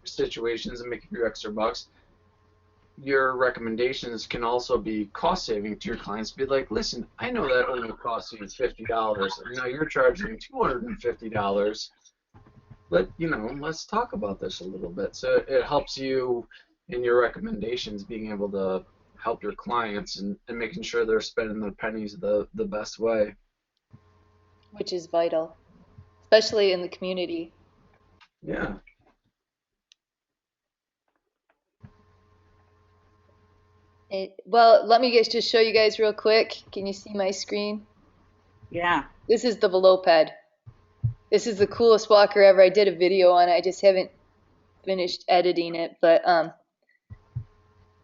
situations and make a few extra bucks, your recommendations can also be cost saving to your clients. Be like, listen, I know that only costs you $50, and now you're charging $250. Let's talk about this a little bit. So it helps you in your recommendations, being able to help your clients and making sure they're spending their pennies the best way. which is vital, especially in the community. Yeah. Well, let me just show you guys real quick. Can you see my screen? Yeah. This is the Veloped. This is the coolest walker ever. I did a video on it. I just haven't finished editing it, but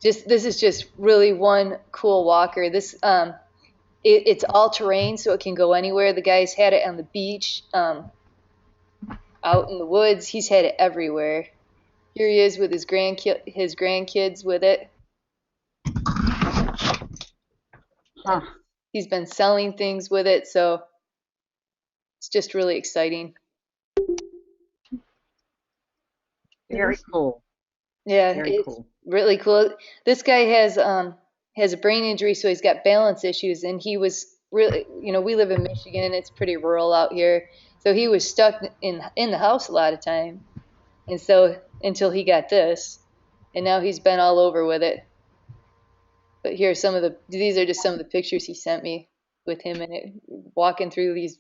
this is just really one cool walker. It's all terrain, so it can go anywhere. The guy's had it on the beach, out in the woods. He's had it everywhere. Here he is with his grandkids with it. Huh. He's been selling things with it, so it's just really exciting. Very cool. Yeah, Very it's cool. really cool. This guy has a brain injury, so he's got balance issues, and he was really, we live in Michigan, and it's pretty rural out here, so he was stuck in the house a lot of time, and so until he got this, and now he's been all over with it. But here are these are just some of the pictures he sent me with him in it, walking through these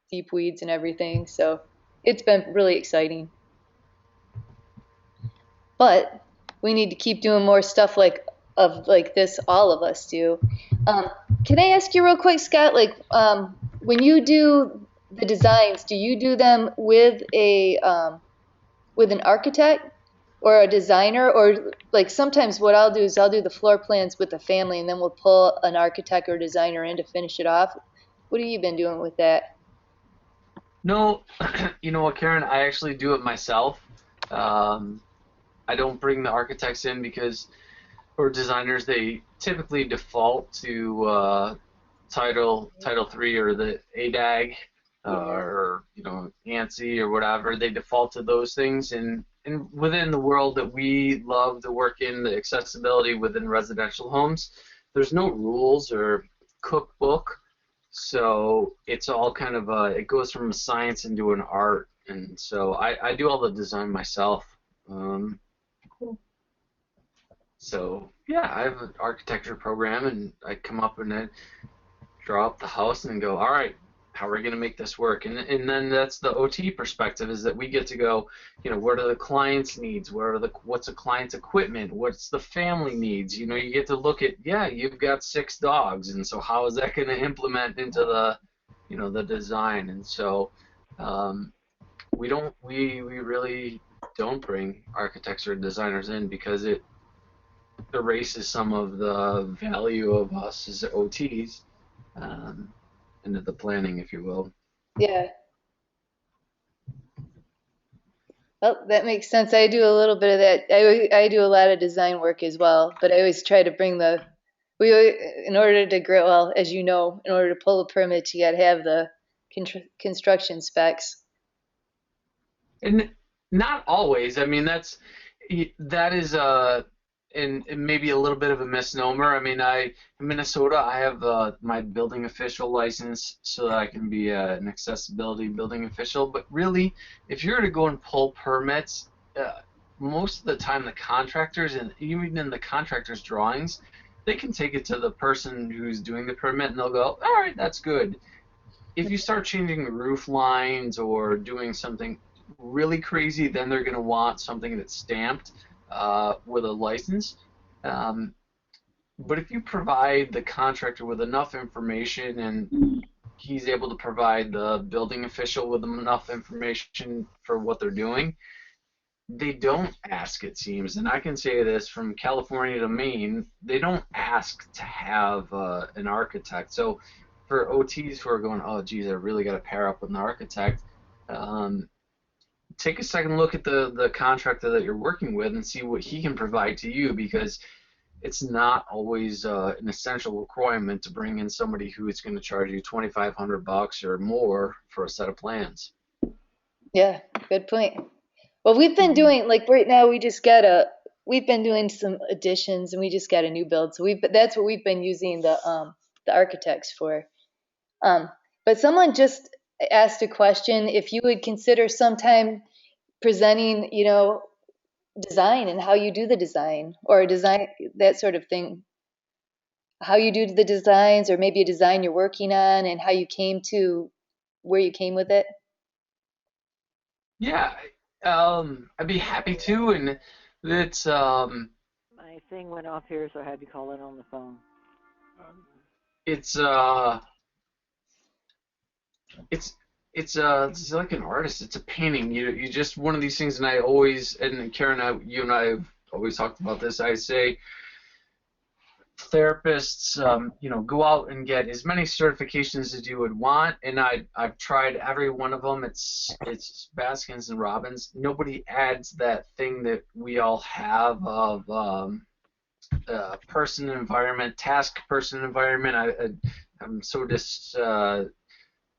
deep weeds and everything. So it's been really exciting. But we need to keep doing more stuff like this. All of us do. Can I ask you real quick, Scott? When you do the designs, do you do them with an architect or a designer, or like sometimes what I'll do is I'll do the floor plans with the family, and then we'll pull an architect or designer in to finish it off. What have you been doing with that? No, you know what, Karen? I actually do it myself. I don't bring the architects in or designers, they typically default to Title III or the ADAG, or ANSI or whatever. They default to those things, and within the world that we love to work in, the accessibility within residential homes, there's no rules or cookbook, so it's all kind of it goes from a science into an art, and so I do all the design myself. Cool. So yeah, I have an architecture program, and I come up and I draw up the house and go, all right, how are we going to make this work? And then that's the OT perspective, is that we get to go, what are the client's needs? What's the client's equipment? What's the family needs? You get to look at, yeah, you've got 6 dogs, and so how is that going to implement into the design? And so we really don't bring architects or designers in, because it erases some of the value of us as OTs into the planning, if you will. Yeah. Well, that makes sense. I do a little bit of that. I do a lot of design work as well, but I always try to bring in order to grow, well, as you know, in order to pull a permit, you got to have the construction specs. And not always. I mean, that is and maybe a little bit of a misnomer. I mean, in Minnesota, I have my building official license so that I can be an accessibility building official. But really, if you're to go and pull permits, most of the time the contractors, and even in the contractors' drawings, they can take it to the person who's doing the permit, and they'll go, all right, that's good. If you start changing roof lines or doing something really crazy, then they're going to want something that's stamped with a license. But if you provide the contractor with enough information, and he's able to provide the building official with enough information for what they're doing, they don't ask, it seems. And I can say this from California to Maine, they don't ask to have an architect. So for OTs who are going, oh geez, I really got to pair up with an architect, take a second look at the contractor that you're working with and see what he can provide to you, because it's not always an essential requirement to bring in somebody who is going to charge you $2,500 or more for a set of plans. Yeah, good point. Well, we've been doing like right now. We've been doing some additions, and we just got a new build. So that's what we've been using the architects for. Um, but someone just asked a question if you would consider sometime presenting, design and how you do the design or design that sort of thing. How you do the designs, or maybe a design you're working on, and how you came to where you came with it. Yeah, I'd be happy to, and it's My thing went off here, so I had to call in on the phone. it's uh it's it's like an artist. It's a painting. You just one of these things, and I always, and Karen, you and I have always talked about this. I say therapists, go out and get as many certifications as you would want, and I've tried every one of them. It's Baskins and Robbins. Nobody adds that thing that we all have of person environment, task person environment. I'm so just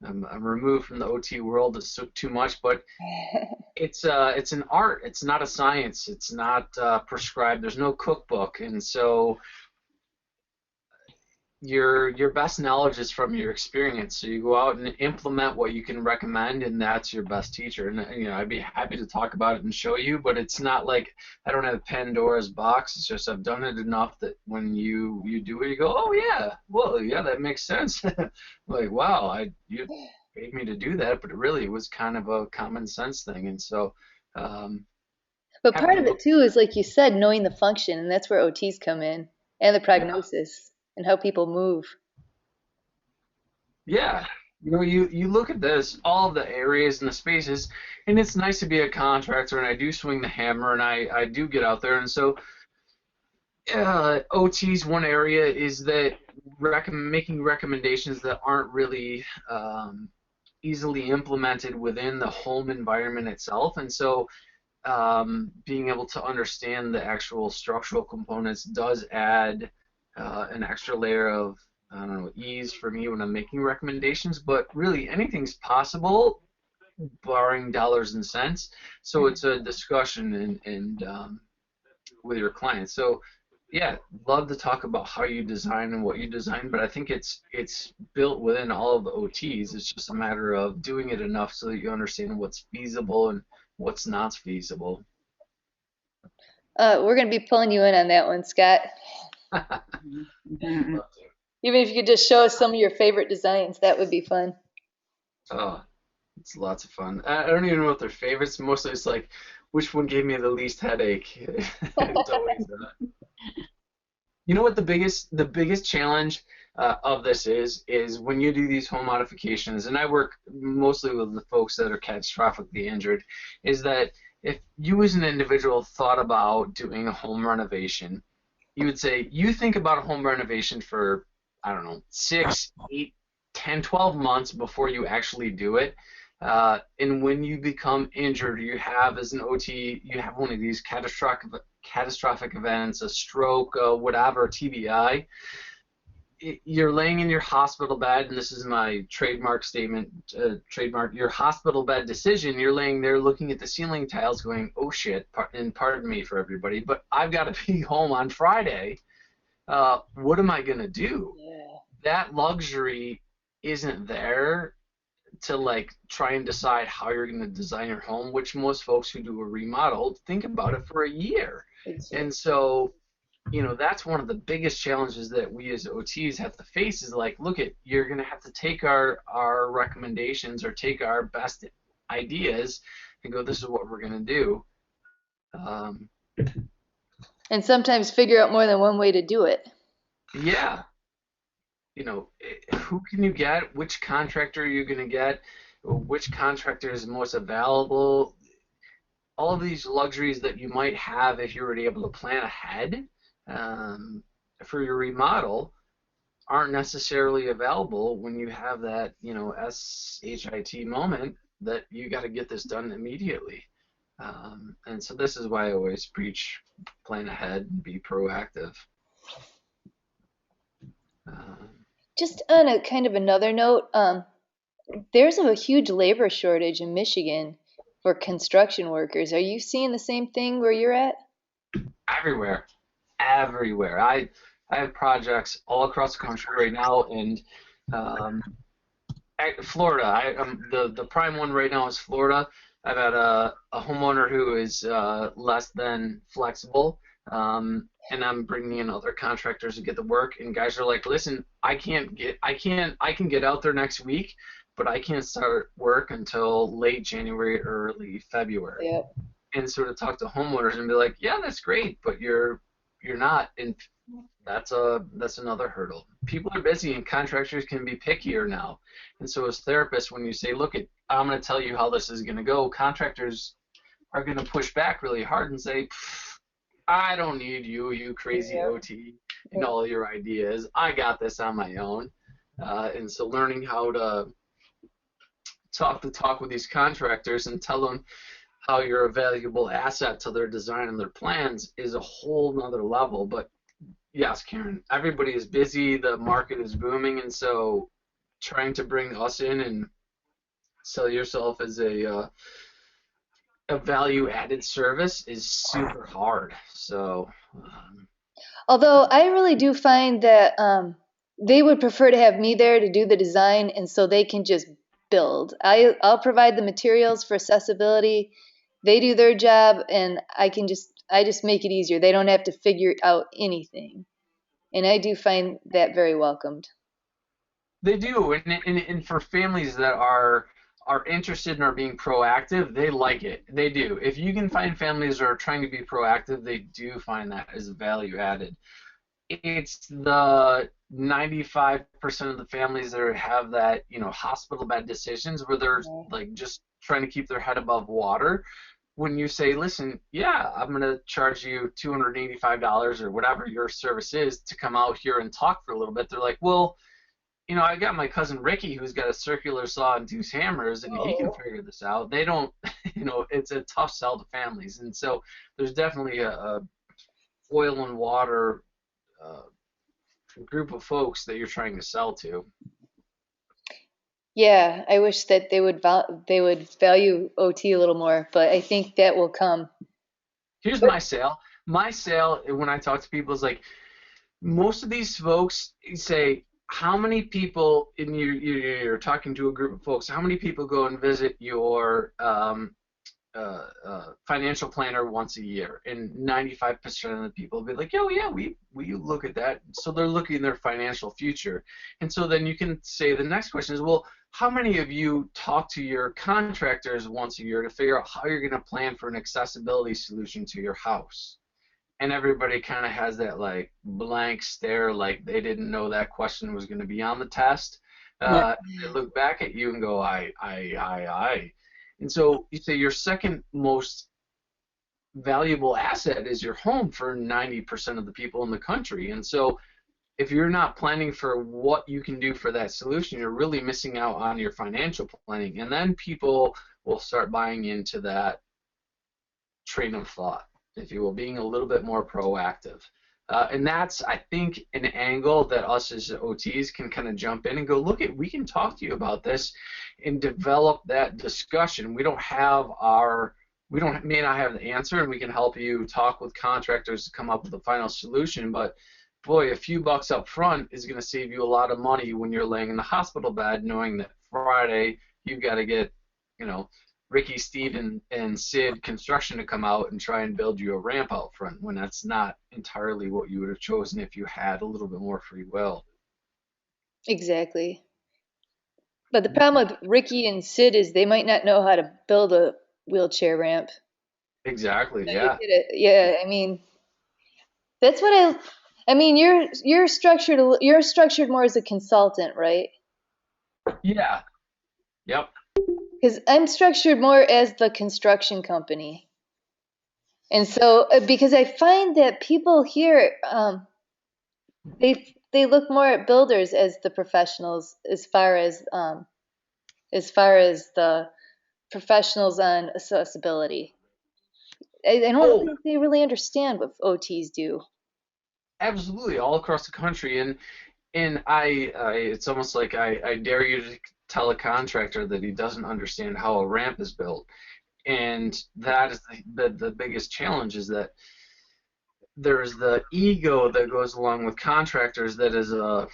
I'm removed from the OT world. It's so too much, but it's an art. It's not a science. It's not prescribed. There's no cookbook, and so your best knowledge is from your experience. So you go out and implement what you can recommend, and that's your best teacher. And I'd be happy to talk about it and show you, but it's not like I don't have Pandora's box. It's just I've done it enough that when you do it, you go, oh yeah, well yeah, that makes sense. Like wow, you paid me to do that, but it really was kind of a common sense thing, and so But happy part to of it look. too is like you said, knowing the function, and that's where OTs come in, and the Yeah. prognosis and how people move. Yeah, you look at this, all of the areas and the spaces, and it's nice to be a contractor, and I do swing the hammer, and I do get out there, and so OT's one area is that making recommendations that aren't really easily implemented within the home environment itself, and so being able to understand the actual structural components does add an extra layer of, I don't know, ease for me when I'm making recommendations. But really, anything's possible, barring dollars and cents. So it's a discussion and with your clients. So yeah, love to talk about how you design and what you design, but I think it's built within all of the OTs. It's just a matter of doing it enough so that you understand what's feasible and what's not feasible. We're going to be pulling you in on that one, Scott. Mhm. Even if you could just show us some of your favorite designs, that would be fun. Oh, it's lots of fun. I don't even know what their favorites. Mostly it's like, which one gave me the least headache? It's always that. You know what the biggest challenge of this is when you do these home modifications, and I work mostly with the folks that are catastrophically injured, is that if you as an individual thought about doing a home renovation, you would say you think about a home renovation for, I don't know, 6, 8, 10, 12 months before you actually do it. And when you become injured, you have as an OT, you have one of these catastrophic events, a stroke, whatever, TBI. You're laying in your hospital bed, and this is my trademark statement, trademark your hospital bed decision. You're laying there looking at the ceiling tiles going, oh shit, and pardon me for everybody, but I've got to be home on Friday. What am I going to do? Yeah. That luxury isn't there to like try and decide how you're going to design your home, which most folks who do a remodel think about it for a year. And so that's one of the biggest challenges that we as OTs have to face is like, look at, you're going to have to take our recommendations or take our best ideas and go, this is what we're going to do. Um, And sometimes figure out more than one way to do it. yeah, who can you get? Which contractor are you going to get? Which contractor is most available? All of these luxuries that you might have if you were able to plan ahead um, for your remodel aren't necessarily available when you have that, SHIT moment that you got to get this done immediately. And so this is why I always preach plan ahead and be proactive. Um, Just on a kind of another note, there's a huge labor shortage in Michigan. for construction workers. Are you seeing the same thing where you're at? Everywhere, everywhere. I have projects all across the country right now, and um, Florida. The prime one right now is Florida. I've had a homeowner who is less than flexible, and I'm bringing in other contractors to get the work. And guys are like, listen, I can get out there next week, but I can't start work until late January, early February. Yeah. And sort of talk to homeowners and be like, yeah, that's great, but you're not, and that's another hurdle. People are busy, and contractors can be pickier now. And so as therapists, when you say, look, I'm going to tell you how this is going to go, contractors are going to push back really hard and say, I don't need you, you crazy Yeah. OT, and all your ideas. I got this on my own. And so learning how to talk the talk with these contractors and tell them how you're a valuable asset to their design and their plans is a whole nother level. But yes, Karen, everybody is busy, the market is booming, and so trying to bring us in and sell yourself as a value added service is super hard. So Although I really do find that they would prefer to have me there to do the design, and so they can just build. I'll provide the materials for accessibility. They do their job, and I just make it easier. They don't have to figure out anything, and I do find that very welcomed. they do, and for families that are interested and are being proactive, they like it. They do. If you can find families that are trying to be proactive, they do find that as value added. It's the 95% of the families that have that, hospital bed decisions where they're like just trying to keep their head above water. When you say, listen, yeah, I'm going to charge you $285 or whatever your service is to come out here and talk for a little bit, they're like, well, I got my cousin Ricky who's got a circular saw and two hammers, and he can figure this out. They don't, it's a tough sell to families. And so there's definitely a oil and water group of folks that you're trying to sell to. Yeah, I wish that they would value OT a little more, but I think that will come. Here's my sale. My sale, when I talk to people, is like most of these folks say, how many people you're talking to a group of folks? How many people go and visit your financial planner once a year? And 95% of the people will be like, oh yeah, we look at that. So they're looking at their financial future. And so then you can say the next question is, well, how many of you talk to your contractors once a year to figure out how you're going to plan for an accessibility solution to your house? And everybody kind of has that like blank stare, like they didn't know that question was going to be on the test. They look back at you and go, I. And so you say your second most valuable asset is your home for 90% of the people in the country. And so if you're not planning for what you can do for that solution, you're really missing out on your financial planning. And then people will start buying into that train of thought, if you will, being a little bit more proactive. And that's, I think, an angle that us as OTs can kind of jump in and go, look, we can talk to you about this and develop that discussion. We may not have the answer, and we can help you talk with contractors to come up with a final solution, but boy, a few bucks up front is going to save you a lot of money when you're laying in the hospital bed knowing that Friday you've got to get, Ricky, Steve, and Sid Construction to come out and try and build you a ramp out front, when that's not entirely what you would have chosen if you had a little bit more free will. Exactly. But the problem with Ricky and Sid is they might not know how to build a wheelchair ramp. Exactly, So yeah. Yeah, I mean, that's what I mean, you're structured more as a consultant, right? Yeah. Yep. Because I'm structured more as the construction company. And so, because I find that people here, they look more at builders as the professionals as far as the professionals on accessibility. I don't think they really understand what OTs do. Absolutely, all across the country, and I it's almost like I dare you to tell a contractor that he doesn't understand how a ramp is built. And that is the biggest challenge, is that there's the ego that goes along with contractors that is a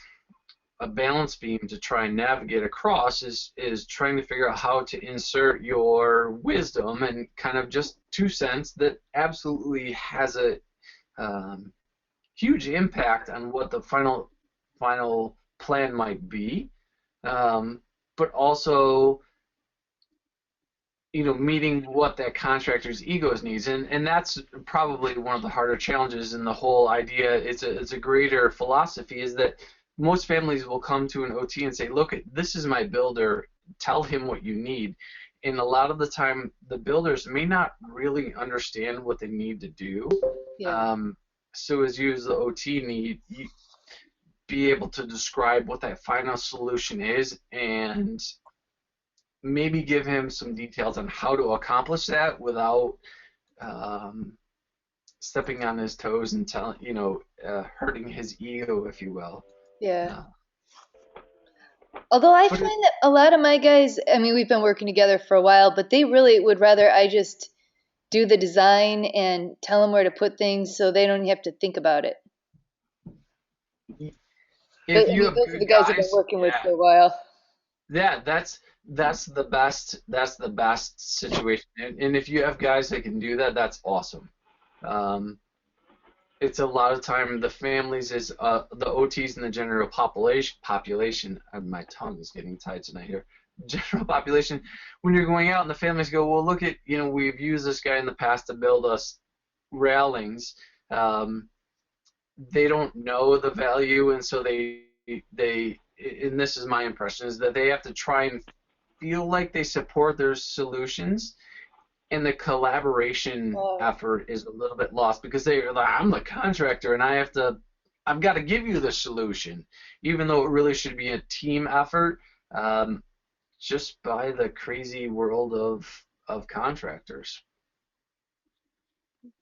balance beam to try and navigate across, is trying to figure out how to insert your wisdom and kind of just 2 cents that absolutely has a huge impact on what the final plan might be, but also meeting what that contractor's egos needs, and that's probably one of the harder challenges in the whole idea. It's a greater philosophy, is that most families will come to an OT and say, look, this is my builder, tell him what you need. And a lot of the time, the builders may not really understand what they need to do. Yeah. So as you as the OT need, you be able to describe what that final solution is, and maybe give him some details on how to accomplish that without stepping on his toes and hurting his ego, if you will. Yeah. Although I But find that a lot of my guys, I mean, we've been working together for a while, but they really would rather I just do the design and tell them where to put things so they don't have to think about it. if I you mean, have those are the good guys I've been guys, working with for a while. yeah, that's the best situation. And if you have guys that can do that, that's awesome. It's a lot of time the families is the OTs and the general population. My tongue is getting tied tonight here. General population. When you're going out and the families go, well, look at, we've used this guy in the past to build us railings. They don't know the value, and so and this is my impression, is that they have to try and feel like they support their solutions, and the collaboration effort is a little bit lost because they're like, I'm the contractor and I've got to give you the solution, even though it really should be a team effort, just by the crazy world of contractors.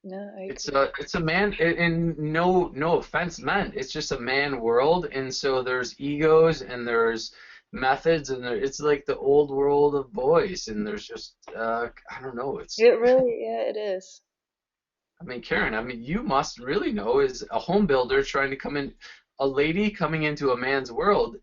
No, I It's a man, and no offense meant. It's just a man world, and so there's egos and there's methods, and it's like the old world of boys, and there's just I don't know. It really, yeah, it is. I mean, Karen, you must really know, as a home builder trying to come in, a lady coming into a man's world.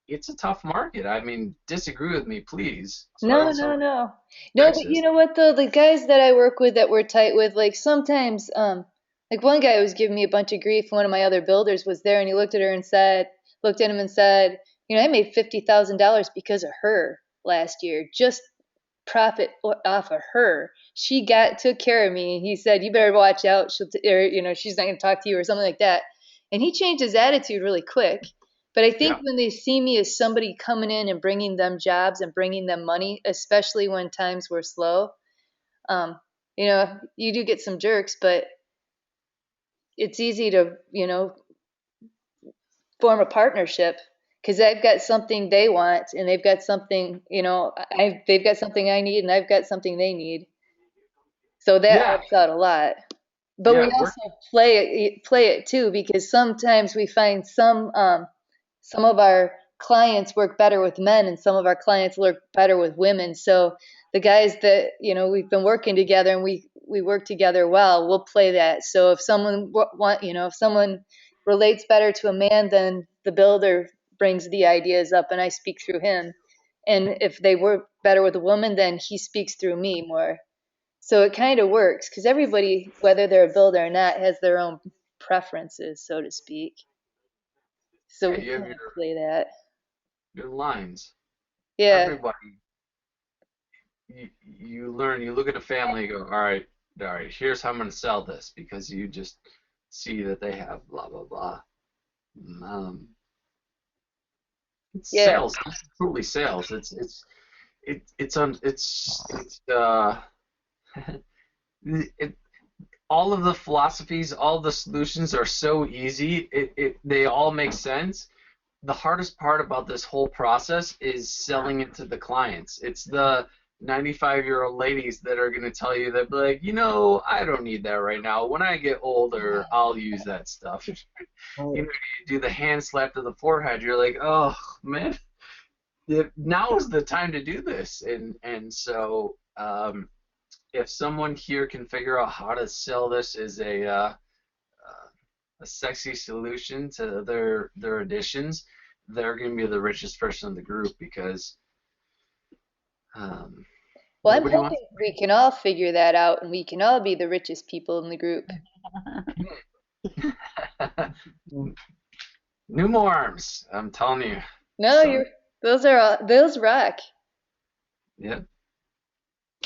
It's a tough market. I mean, disagree with me, please, so I No, don't no, sound no. No, but you sexist. know what though? The guys that I work with that we're tight with, like sometimes, like one guy was giving me a bunch of grief. One of my other builders was there and he looked at her and said, looked at him and said, I made $50,000 because of her last year. Just profit off of her. She took care of me. He said, "You better watch out. Or she's not going to talk to you or something like that." And he changed his attitude really quick. But I think Yeah, when they see me as somebody coming in and bringing them jobs and bringing them money, especially when times were slow, um, you do get some jerks, but it's easy to, form a partnership because I've got something they want and they've got something, they've got something I need and I've got something they need. So that yeah, helps out a lot. But we yeah. also play it too because sometimes we find some of our clients work better with men and some of our clients work better with women. So the guys that we've been working together and we work together well, we'll play that. So if someone if someone relates better to a man, then the builder brings the ideas up and I speak through him. And if they work better with a woman, then he speaks through me more. So it kind of works because everybody, whether they're a builder or not, has their own preferences, so to speak. So Yeah, we you have kind of play that. your lines. Yeah. Everybody, you learn. You look at a family, you go, all right. Here's how I'm going to sell this, because you just see that they have blah blah blah. Um, it's Yeah. sales. It's totally sales. It, all of the philosophies, all the solutions are so easy. They all make sense. The hardest part about this whole process is selling it to the clients. It's the 95-year-old ladies that are going to tell you, that be like, I don't need that right now. When I get older, I'll use that stuff. You do the hand slap to the forehead. You're like, oh man, now is the time to do this. And so if someone here can figure out how to sell this as a sexy solution to their additions, they're going to be the richest person in the group because um, Well, I'm nobody wants. hoping we can all figure that out and we can all be the richest people in the group. New more arms, I'm telling you. No, So, those rock. yeah.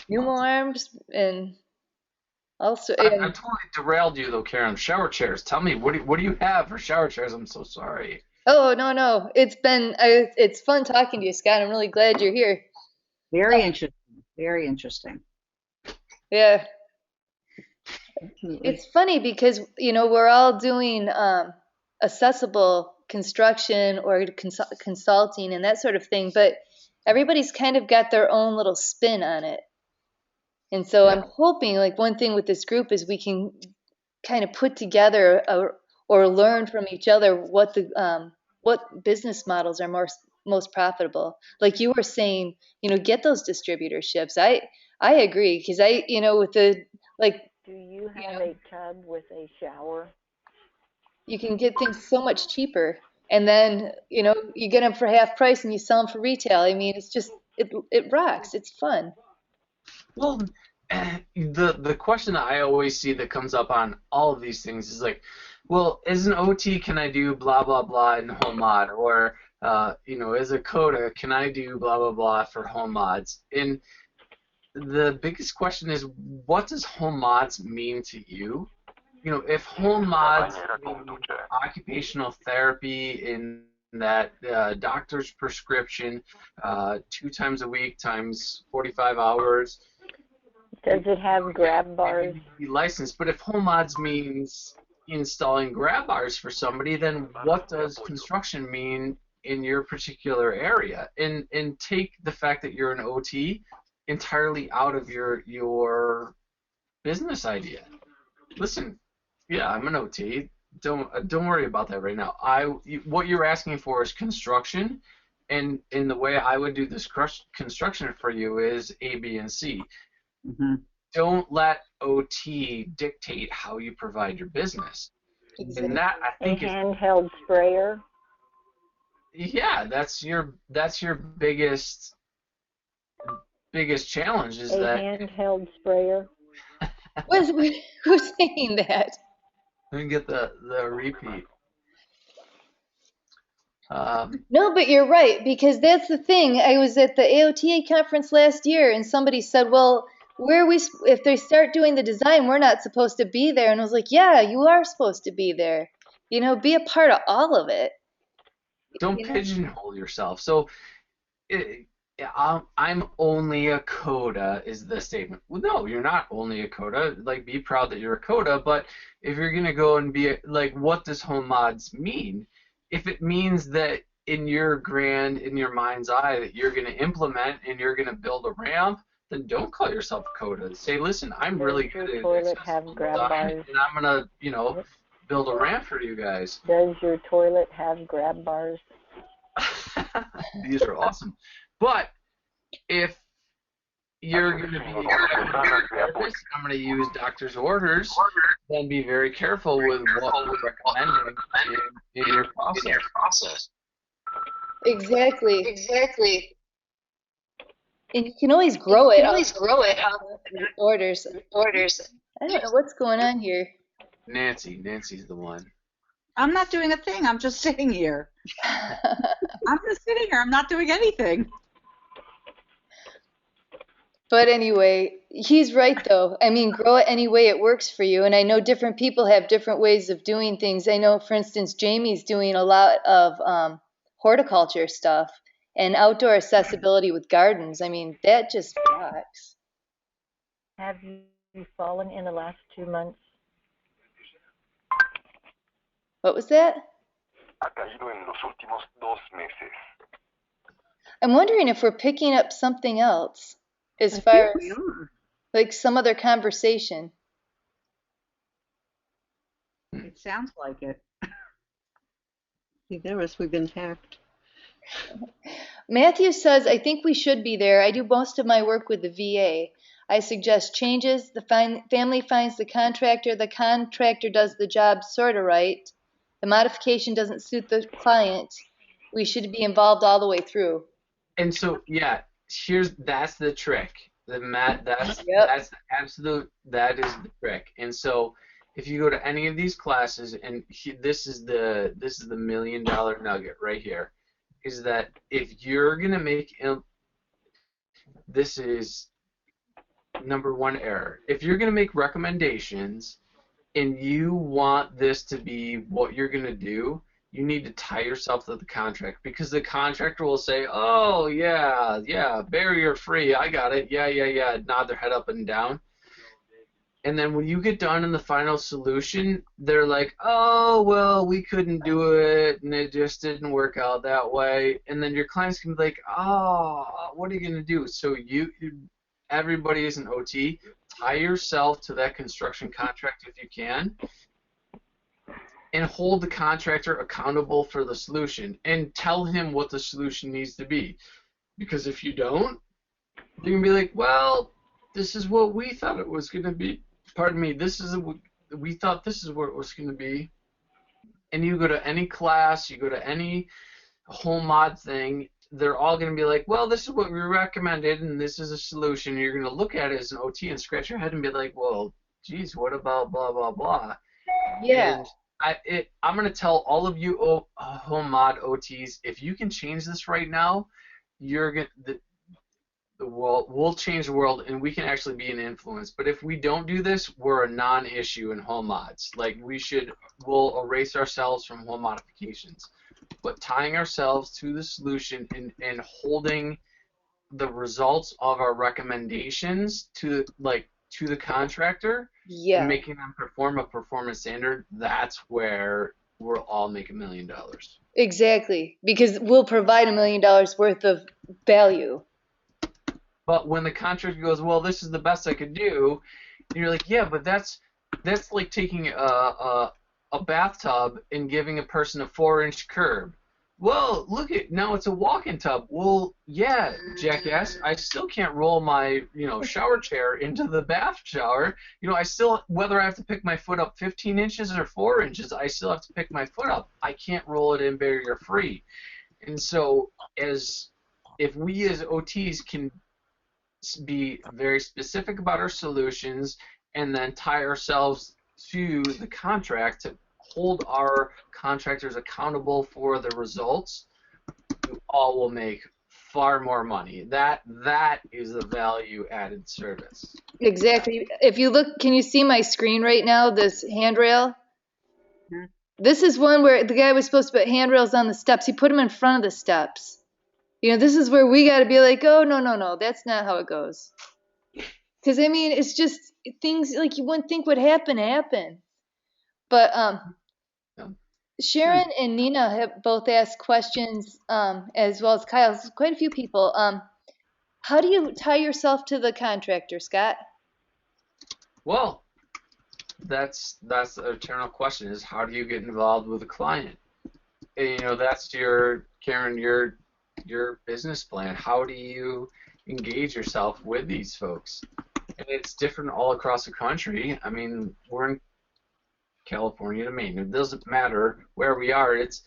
New arms and also I and totally derailed you though, Karen. Shower chairs. Tell me, what do you have for shower chairs? I'm so sorry. oh no, it's fun talking to you, Scott. I'm really glad you're here. Very interesting. Very interesting. Yeah, Definitely. it's funny because we're all doing accessible construction or consulting and that sort of thing, but everybody's kind of got their own little spin on it. And so Yeah. I'm hoping, like, one thing with this group is we can kind of put together or learn from each other what business models are most profitable. Like you were saying, get those distributorships. I agree because with the like Do you have a tub with a shower? you can get things so much cheaper, and then you get them for half price and you sell them for retail. I mean, it's just it rocks. It's fun. Well, the question that I always see that comes up on all of these things is like, well, as an OT, can I do blah blah blah in home mod, or as a coda, can I do blah blah blah for home mods? And the biggest question is, what does home mods mean to you? If home mods mean occupational therapy in that doctor's prescription 2 times a week times 45 hours, Does it have grab bars? be licensed. But if home mods means installing grab bars for somebody, then what does construction mean in your particular area? And take the fact that you're an OT entirely out of your business idea. Listen, yeah, I'm an OT. Don't worry about that right now. What you're asking for is construction, and in the way I would do this construction for you is A, B, and C. Mhm. Don't let OT dictate how you provide your business. Exactly. And that I A think is, handheld sprayer? yeah, that's your biggest challenge is A that. handheld sprayer? Who's saying that? Let me get the repeat. No, but you're right, because that's the thing. I was at the AOTA conference last year, and somebody said, "Well, if they start doing the design, we're not supposed to be there." And I was like, "Yeah, you are supposed to be there. Be a part of all of it." Don't You know? pigeonhole yourself. So, I'm only a coda is the statement. Well, no, you're not only a coda. Like, be proud that you're a coda. But if you're gonna go and be like, what does home mods mean? If it means that in your mind's eye that you're gonna implement and you're gonna build a ramp, then don't call yourself a coda. Say, listen, I'm really Does your good at toilet have accessible grab design, bars? and I'm gonna, build a ramp for you guys. Does your toilet have grab bars? These are awesome. But if you're going to be a therapist, I'm going to use doctor's orders, then be very careful with what we're recommending in your process. Exactly. And you can always grow it. Orders. I don't know what's going on here. Nancy's the one. I'm not doing a thing. I'm just sitting here. I'm just sitting here. I'm not doing anything. But anyway, he's right though. I mean, grow it any way it works for you. And I know different people have different ways of doing things. I know, for instance, Jamie's doing a lot of horticulture stuff and outdoor accessibility with gardens. I mean, that just rocks. Have you fallen in the last 2 months? What was that? Ha caído en los últimos 2 meses. I'm wondering if we're picking up something else as I far think we as are. like some other conversation. It sounds like it. We've been hacked. Matthew says, I think we should be there. I do most of my work with the VA. I suggest changes. The family finds the contractor does the job sort of right. The modification doesn't suit the client. We should be involved all the way through. And so, yeah, that's the trick. That's Yep. that is the trick. And so, if you go to any of these classes, and this is the $1 million nugget right here, is that if you're gonna make this is number one error. If you're gonna make recommendations and you want this to be what you're gonna do, you need to tie yourself to the contract, because the contractor will say, "Oh yeah, barrier free, I got it, yeah," nod their head up and down. And then when you get done in the final solution, they're like, "Oh well, we couldn't do it, and it just didn't work out that way." And then your clients can be like, "Oh, what are you gonna do?" So everybody is an OT. Tie yourself to that construction contract if you can, and hold the contractor accountable for the solution, and tell him what the solution needs to be. Because if you don't, you can be like, "Well, this is what we thought it was going to be. Pardon me, we thought this is what it was going to be." And you go to any class, you go to any home mod thing, they're all going to be like, "Well, this is what we recommended, and this is a solution." And you're going to look at it as an OT and scratch your head and be like, "Well, geez, what about blah, blah, blah?" Yeah. And I'm going to tell all of you home mod OTs, if you can change this right now, you're going the world, we'll change the world, and we can actually be an influence. But if we don't do this, we're a non-issue in home mods. Like, we'll erase ourselves from home modifications. But tying ourselves to the solution and holding the results of our recommendations to the contractor, Yeah. and making them perform a performance standard, that's where we'll all make $1 million. Exactly. Because we'll provide $1 million worth of value. But when the contractor goes, "Well, this is the best I could do," and you're like, "Yeah, but that's like taking a bathtub and giving a person a 4-inch curb." "Well, look at now, it's a walk-in tub." "Well, yeah, jackass, I still can't roll my shower chair into the bath shower. I still, whether I have to pick my foot up 15 inches or 4 inches, I still have to pick my foot up. I can't roll it in barrier free." And so, if we as OTs can be very specific about our solutions, and then tie ourselves to the contract to hold our contractors accountable for the results, you all will make far more money. That is a value-added service. Exactly. If you look, can you see my screen right now, this handrail? Mhm. This is one where the guy was supposed to put handrails on the steps. He put them in front of the steps. This is where we got to be like, "Oh, no, that's not how it goes." Because, I mean, it's just things like you wouldn't think would happen. But Yeah. Sharon and Nina have both asked questions, as well as Kyle. Quite a few people. How do you tie yourself to the contractor, Scott? Well, that's the eternal question: is how do you get involved with a client? And, that's Karen, your business plan. How do you engage yourself with these folks? And it's different all across the country. I mean, we're in California to Maine. It doesn't matter where we are. It's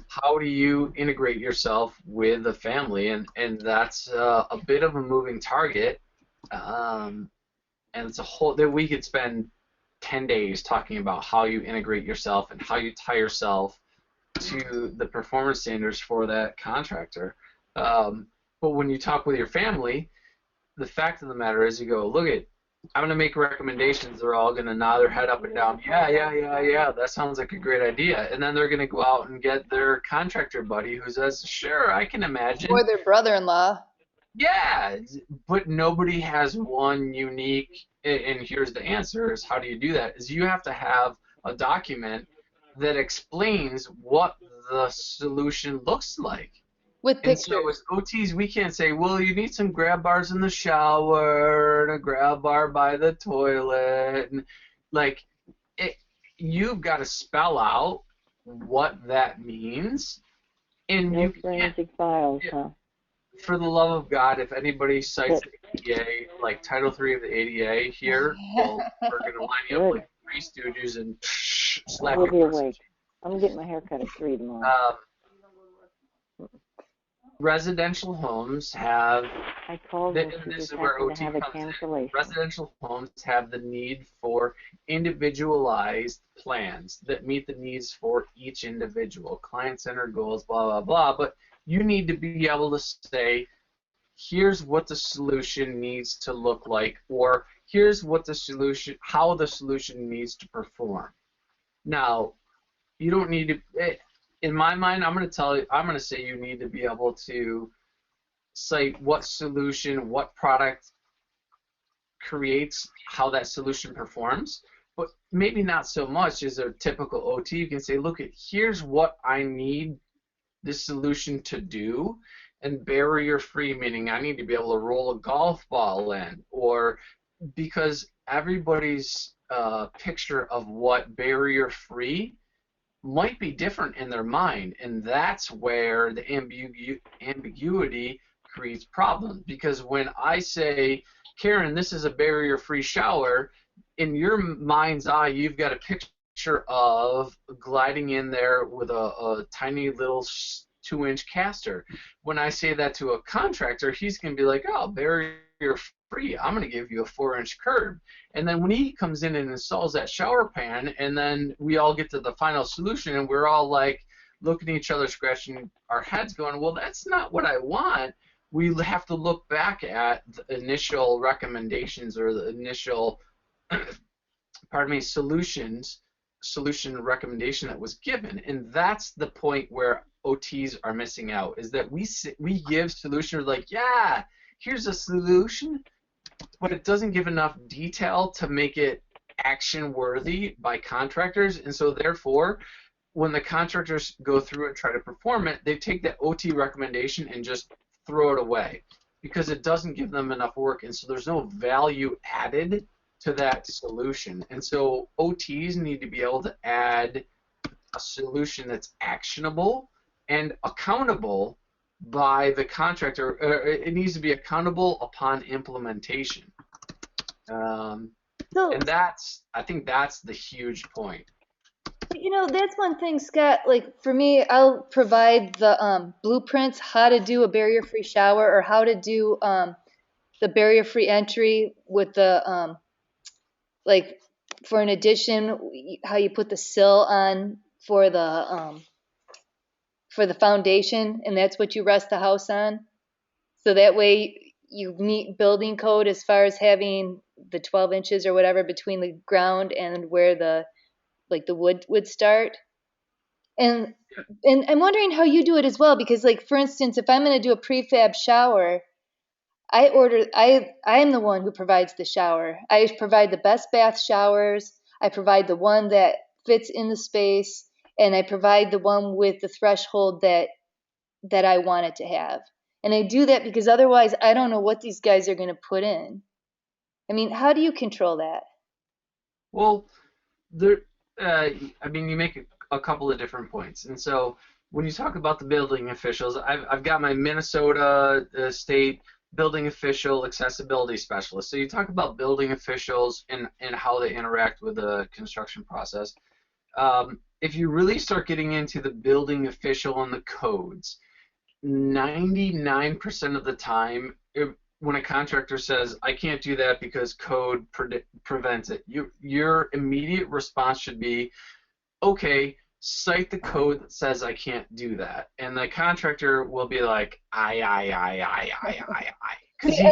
how do you integrate yourself with the family, and that's a bit of a moving target. And it's a whole that we could spend 10 days talking about how you integrate yourself and how you tie yourself to the performance standards for that contractor. But when you talk with your family, the fact of the matter is, you go, "Look, I'm going to make recommendations." They're all going to nod their head up and down. Yeah, that sounds like a great idea. And then they're going to go out and get their contractor buddy who says, "Sure, I can imagine." Or their brother-in-law. Yeah, but nobody has one unique, and here's the answer, is how do you do that? Is you have to have a document that explains what the solution looks like. With And pictures. so as OTs, we can't say, "Well, you need some grab bars in the shower and a grab bar by the toilet." And you've got to spell out what that means. And No you can't, forensic files, huh? for the love of God, if anybody cites ADA, like Title III of the ADA here, well, we're going to line you up Good. like Three Stooges and slap We'll you be across the awake. I'm getting my hair cut at 3 tomorrow. Residential homes have, I told her and she this just is where happened to OT have a comes in. cancellation. Residential homes have the need for individualized plans that meet the needs for each individual, client-centered goals, blah, blah, blah. But you need to be able to say, here's what the solution needs to look like, or here's what the solution, how the solution needs to perform. Now, you don't need to, in my mind, I'm going to say you need to be able to cite what solution, what product creates how that solution performs, but maybe not so much as a typical OT. You can say, look, here's what I need this solution to do, and barrier-free, meaning I need to be able to roll a golf ball in, or because everybody's picture of what barrier-free might be different in their mind, and that's where the ambiguity creates problems. Because when I say, Karen, this is a barrier-free shower, in your mind's eye, you've got a picture of gliding in there with a tiny little 2-inch caster. When I say that to a contractor, he's going to be like, oh, barrier-free, I'm going to give you a 4-inch curb. And then when he comes in and installs that shower pan, and then we all get to the final solution, and we're all like looking at each other, scratching our heads, going, well, that's not what I want. We have to look back at the initial recommendations or the initial, solution recommendation that was given, and that's the point where OTs are missing out. Is that we give solutions like, yeah, here's a solution, but it doesn't give enough detail to make it action worthy by contractors, and so therefore, when the contractors go through and try to perform it, they take that OT recommendation and just throw it away because it doesn't give them enough work, and so there's no value added to that solution. And so OTs need to be able to add a solution that's actionable and accountable by the contractor. It needs to be accountable upon implementation. And I think that's the huge point. You know, that's one thing, Scott. Like for me, I'll provide the blueprints how to do a barrier-free shower or how to do the barrier-free entry with the like for an addition, how you put the sill on for the foundation, and that's what you rest the house on. So that way you meet building code as far as having the 12 inches or whatever between the ground and where the wood would start. And I'm wondering how you do it as well, because like for instance, if I'm going to do a prefab shower, I am the one who provides the shower. I provide the best bath showers. I provide the one that fits in the space, and I provide the one with the threshold that I want it to have. And I do that because otherwise I don't know what these guys are going to put in. I mean, how do you control that? Well, you make a couple of different points. And so when you talk about the building officials, I've got my Minnesota state building official accessibility specialist. So you talk about building officials and how they interact with the construction process. If you really start getting into the building official and the codes, 99% of the time, when a contractor says, I can't do that because code prevents it, your immediate response should be, okay, cite the code that says I can't do that. And the contractor will be like, I. I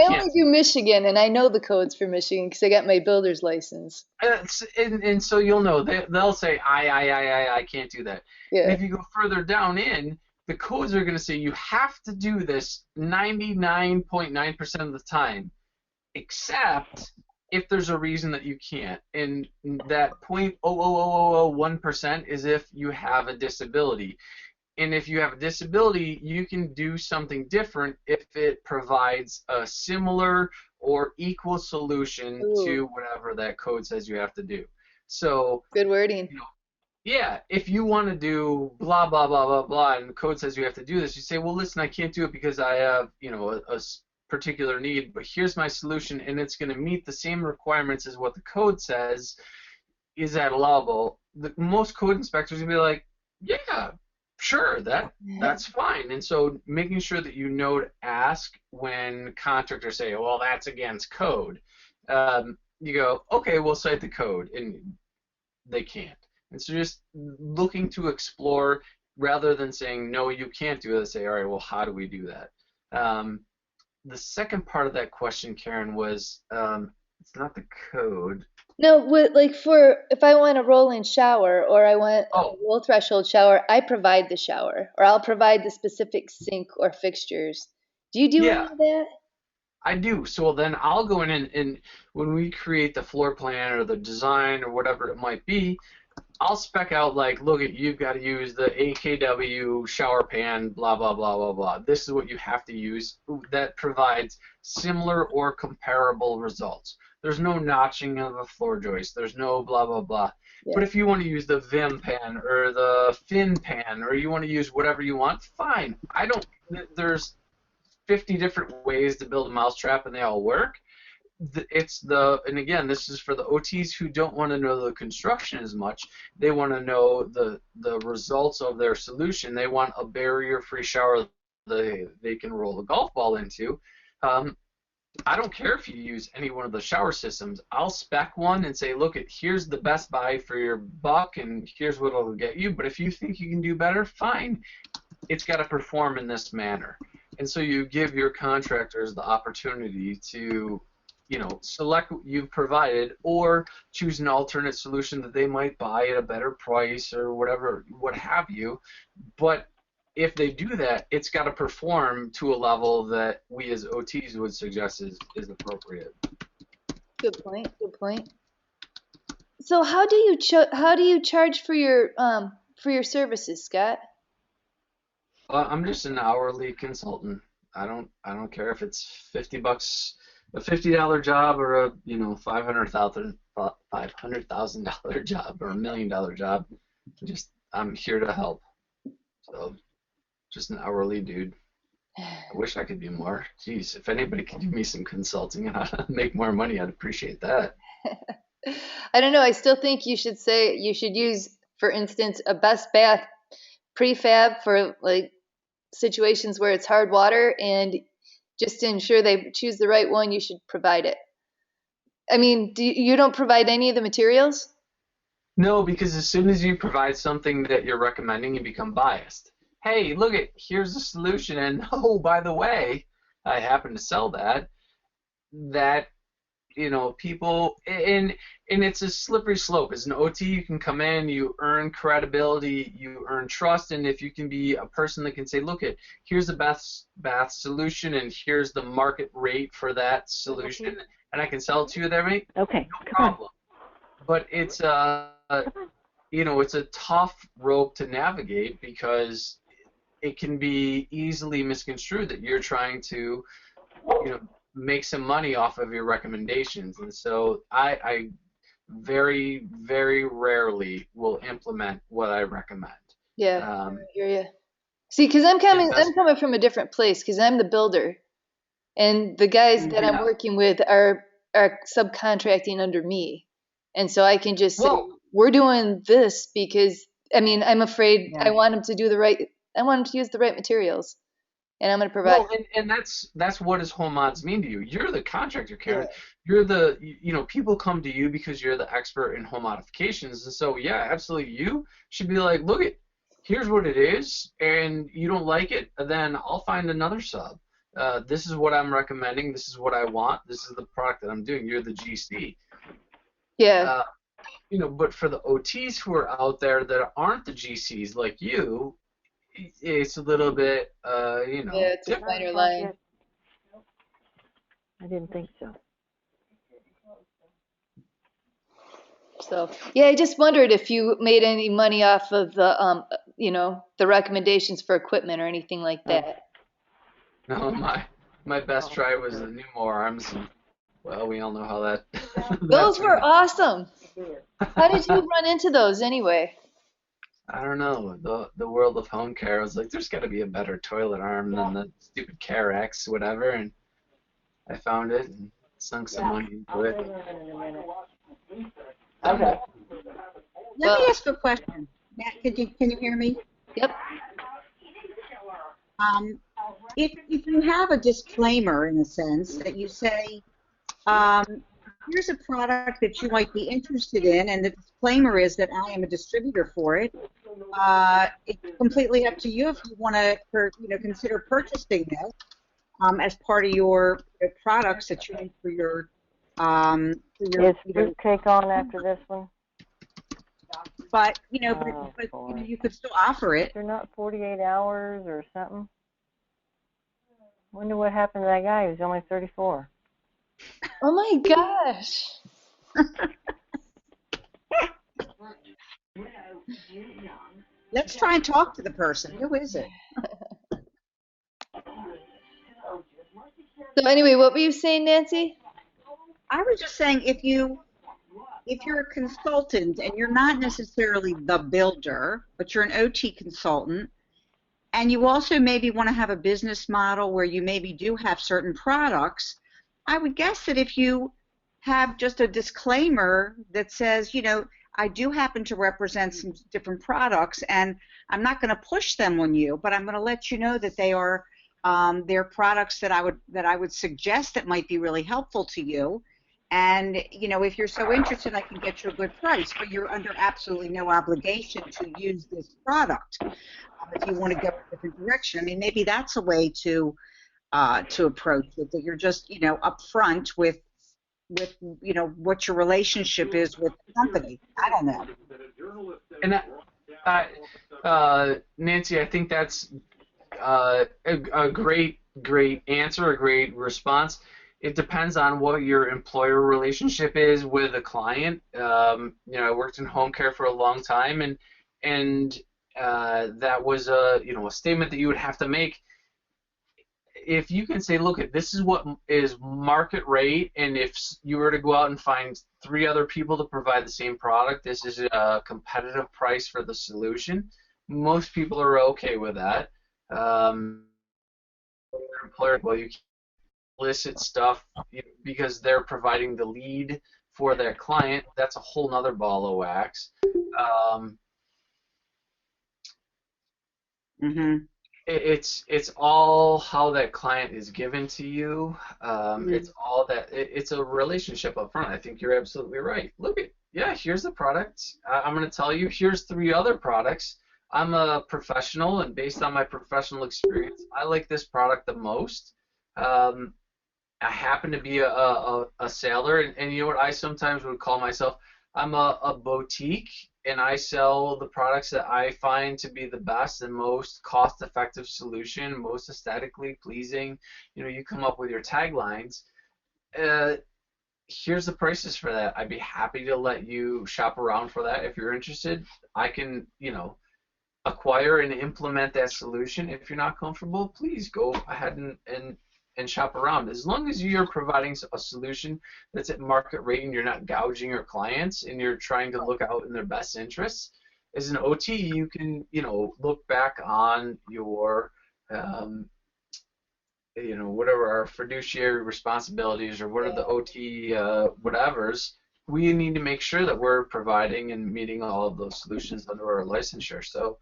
only do Michigan, and I know the codes for Michigan because I got my builder's license. And so you'll know, they'll say, I can't do that. Yeah. And if you go further down in, the codes are going to say you have to do this 99.9% of the time, except if there's a reason that you can't. And that 0.00001% is if you have a disability. And if you have a disability, you can do something different if it provides a similar or equal solution to whatever that code says you have to do. So good wording. Yeah, if you want to do blah, blah, blah, blah, blah, and the code says you have to do this, you say, well, listen, I can't do it because I have, a particular need, but here's my solution, and it's going to meet the same requirements as what the code says. Is that allowable? Most code inspectors will be like, yeah, sure, that's fine. And so making sure that you know to ask when contractors say, well, that's against code. You go, okay, we'll cite the code, and they can't. And so just looking to explore rather than saying, no, you can't do it, they say, all right, well, how do we do that? The second part of that question, Karen, was it's not the code. No, like for if I want a roll-in shower or I want a Oh, low threshold shower, I provide the shower or I'll provide the specific sink or fixtures. Do you do any yeah, of that? I do. So then I'll go in and when we create the floor plan or the design or whatever it might be, I'll spec out like, look, you've got to use the AKW shower pan, blah, blah, blah, blah, blah. This is what you have to use that provides similar or comparable results. There's no notching of a floor joist. There's no blah, blah, blah. Yeah. But if you want to use the Vim pan or the Fin pan or you want to use whatever you want, fine. There's 50 different ways to build a mousetrap and they all work. And again, this is for the OTs who don't want to know the construction as much. They want to know the results of their solution. They want a barrier-free shower they can roll a golf ball into. I don't care if you use any one of the shower systems. I'll spec one and say, look, here's the best buy for your buck, and here's what it'll get you. But if you think you can do better, fine. It's got to perform in this manner. And so you give your contractors the opportunity to select what you've provided or choose an alternate solution that they might buy at a better price or whatever, what have you. But if they do that, it's got to perform to a level that we as OTs would suggest is appropriate. Good point. Good point. So how do you charge for your services, Scott? I'm just an hourly consultant. I don't care if it's $50, a $50 job, or a $500,000 job or $1 million job. I'm here to help. So just an hourly dude. I wish I could do more. Jeez, if anybody could give me some consulting on how to make more money, I'd appreciate that. I don't know. I still think you should use, for instance, a best bath prefab for like situations where it's hard water, and just to ensure they choose the right one, you should provide it. I mean, you don't provide any of the materials? No, because as soon as you provide something that you're recommending, you become biased. Hey, look, here's the solution, and oh, by the way, I happen to sell that. People, and it's a slippery slope. As an OT, you can come in, you earn credibility, you earn trust, and if you can be a person that can say, look, here's the best bath solution, and here's the market rate for that solution, and I can sell it to you there, mate. Okay, No problem. But it's it's a tough rope to navigate because it can be easily misconstrued that you're trying to, make some money off of your recommendations. And so I very, very rarely will implement what I recommend. Yeah, I hear you. See, because I'm coming from a different place, because I'm the builder, and the guys that I'm working with are subcontracting under me, and so I can just say, we're doing this because I'm afraid I want them to do I want them to use the right materials. And I'm going to provide. Well, and that's what does home mods mean to you? You're the contractor, Karen. Yeah. You're people come to you because you're the expert in home modifications, and so yeah, absolutely, you should be like, look, here's what it is, and you don't like it, then I'll find another sub. This is what I'm recommending. This is what I want. This is the product that I'm doing. You're the GC. Yeah. But for the OTs who are out there that aren't the GCs like you, it's a little bit, Yeah, it's a finer line. I didn't think so. So, yeah, I just wondered if you made any money off of the, the recommendations for equipment or anything like that. No, my best try was the Numo arms. And, well, we all know how that. Those were awesome. How did you run into those anyway? I don't know. The world of home care, I was like, there's got to be a better toilet arm than the stupid Carex, whatever. And I found it and sunk some money into it. In a minute. Okay. Let me Well- ask a question. Matt, can you hear me? Yep. If you have a disclaimer in a sense that you say, here's a product that you might be interested in, and the disclaimer is that I am a distributor for it. It's completely up to you if you want to, consider purchasing this as part of your products that you need for your. Is fruitcake on after this one? But boy. you could still offer it. They're not 48 hours or something. Wonder what happened to that guy. He was only 34. Oh my gosh. Let's try and talk to the person. Who is it? So anyway, what were you saying, Nancy? I was just saying if you're a consultant and you're not necessarily the builder, but you're an OT consultant, and you also maybe want to have a business model where you maybe do have certain products, I would guess that if you have just a disclaimer that says, I do happen to represent some different products, and I'm not going to push them on you, but I'm going to let you know that they are they're products that I would suggest that might be really helpful to you. And if you're so interested, I can get you a good price, but you're under absolutely no obligation to use this product if you want to go a different direction. I mean, maybe that's a way to approach it, that you're just upfront with what your relationship is with the company. I don't know. And Nancy, I think that's a great answer, a great response. It depends on what your employer relationship is with a client. I worked in home care for a long time, and that was a statement that you would have to make. If you can say, look, this is what is market rate, and if you were to go out and find 3 other people to provide the same product, this is a competitive price for the solution. Most people are okay with that. Employer, well, you can't illicit stuff because they're providing the lead for their client. That's a whole nother ball of wax. It's all how that client is given to you. It's all that. It's a relationship up front. I think you're absolutely right. Look here's the product. I'm going to tell you, here's 3 other products. I'm a professional, and based on my professional experience, I like this product the most. I happen to be a seller, and you know what I sometimes would call myself? I'm a boutique, and I sell the products that I find to be the best and most cost-effective solution, most aesthetically pleasing. You come up with your taglines. Here's the prices for that. I'd be happy to let you shop around for that if you're interested. I can, acquire and implement that solution. If you're not comfortable, please go ahead and shop around. As long as you're providing a solution that's at market rate and you're not gouging your clients and you're trying to look out in their best interests, as an OT, you can, look back on your, whatever our fiduciary responsibilities or what are the OT whatevers. We need to make sure that we're providing and meeting all of those solutions under our licensure. So.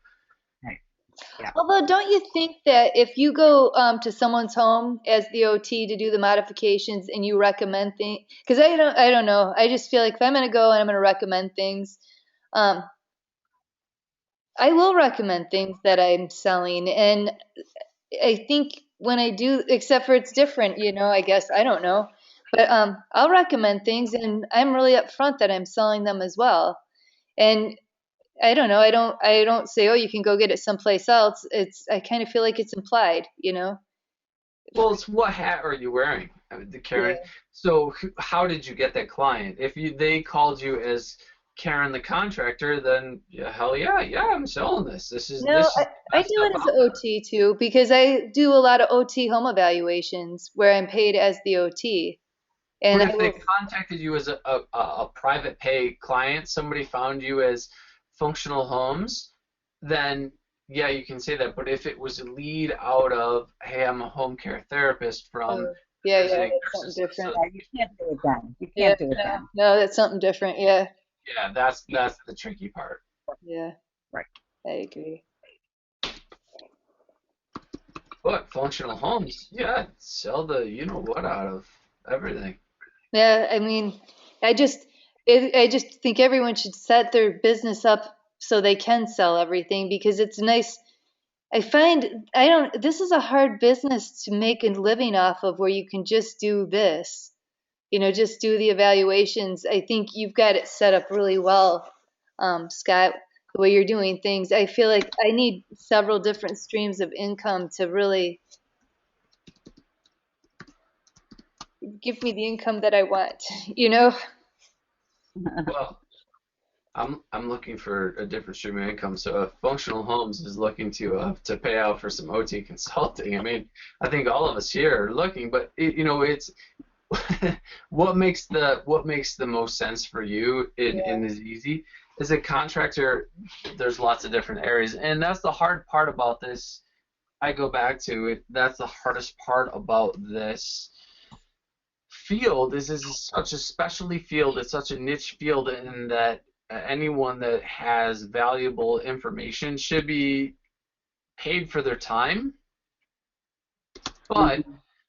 Yeah. Although, don't you think that if you go to someone's home as the OT to do the modifications and you recommend things, because I don't know, I just feel like if I'm going to go and I'm going to recommend things, I will recommend things that I'm selling, and I think when I do, except for it's different, I guess, I don't know, but I'll recommend things, and I'm really upfront that I'm selling them as well, and I don't know. I don't say, oh, you can go get it someplace else. I kind of feel like it's implied, Well, it's what hat are you wearing, Karen? Yeah. So how did you get that client? If they called you as Karen the contractor, then hell yeah, I'm selling this. I do it as an OT too, because I do a lot of OT home evaluations where I'm paid as the OT. And but if they contacted you as a private pay client, somebody found you as Functional Homes, then yeah, you can say that. But if it was a lead out of, hey, I'm a home care therapist from Yeah, visiting that's something nurses. So, different. Yeah, you can't do it then. You Yeah, can't do it no, then. no, that's something different. Yeah, yeah, that's the tricky part. yeah, Right. I agree. But functional homes, yeah, sell the you know what out of everything. Yeah, I mean, I just, I just think everyone should set their business up so they can sell everything because it's nice. I find I don't, this is a hard business to make a living off of where you can just do this, just do the evaluations. I think you've got it set up really well, Scott, the way you're doing things. I feel like I need several different streams of income to really give me the income that I want, you know? Well, I'm looking for a different stream of income. So if Functional Homes is looking to pay out for some OT consulting, I mean, I think all of us here are looking, but it's what makes the most sense for you and is easy. As a contractor, there's lots of different areas, and that's the hard part about this. I go back to it. That's the hardest part about this field is such a specialty field. It's such a niche field in that anyone that has valuable information should be paid for their time. But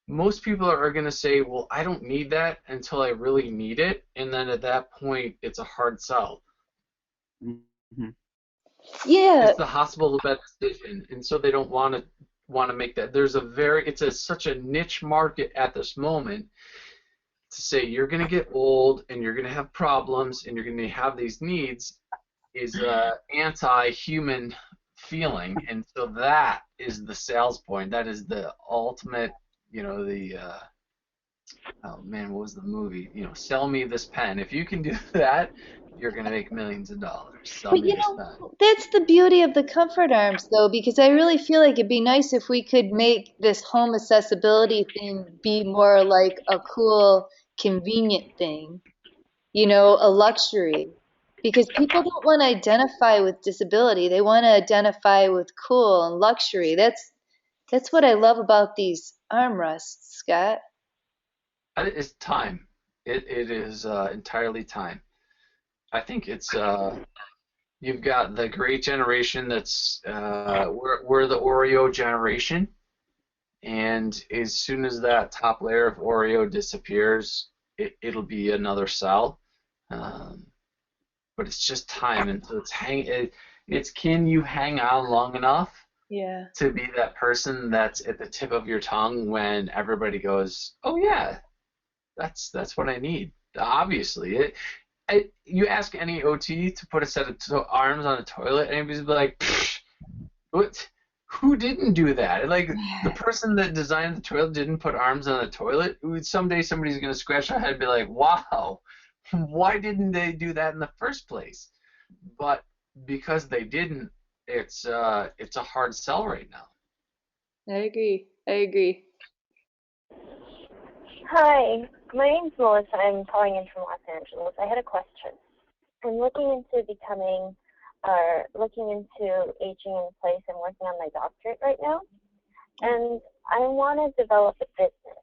most people are going to say, well, I don't need that until I really need it. And then at that point, it's a hard sell. Mhm. Yeah, It's the hospital bed decision. And so they don't want to make that. Such a niche market at this moment to say you're going to get old and you're going to have problems and you're going to have these needs is a anti-human feeling, and so that is the sales point. That is the ultimate, oh man, what was the movie? Sell me this pen. If you can do that, you're going to make millions of dollars. Sell but me this pen. that's the beauty of the comfort arms, though, because I really feel like it'd be nice if we could make this home accessibility thing be more like a cool, convenient thing, a luxury. Because people don't want to identify with disability; they want to identify with cool and luxury. That's what I love about these armrests, Scott. It's time. It is entirely time. I think it's you've got the great generation that's we're the Oreo generation. And as soon as that top layer of Oreo disappears, it'll be another cell. Um, but it's just time, and so it's can you hang on long enough Yeah. to be that person that's at the tip of your tongue when everybody goes, oh yeah, that's what I need. Obviously, you ask any OT to put a set of arms on a toilet, and anybody's be like, "Pfft, what? Who didn't do that? Like the person that designed the toilet didn't put arms on the toilet. Someday somebody's gonna scratch their head and be like, "Wow, why didn't they do that in the first place?" But because they didn't, it's a hard sell right now. I agree. I agree. Hi, my name's Melissa. I'm calling in from Los Angeles. I had a question. I'm looking into looking into aging in place and working on my doctorate right now. And I want to develop a business.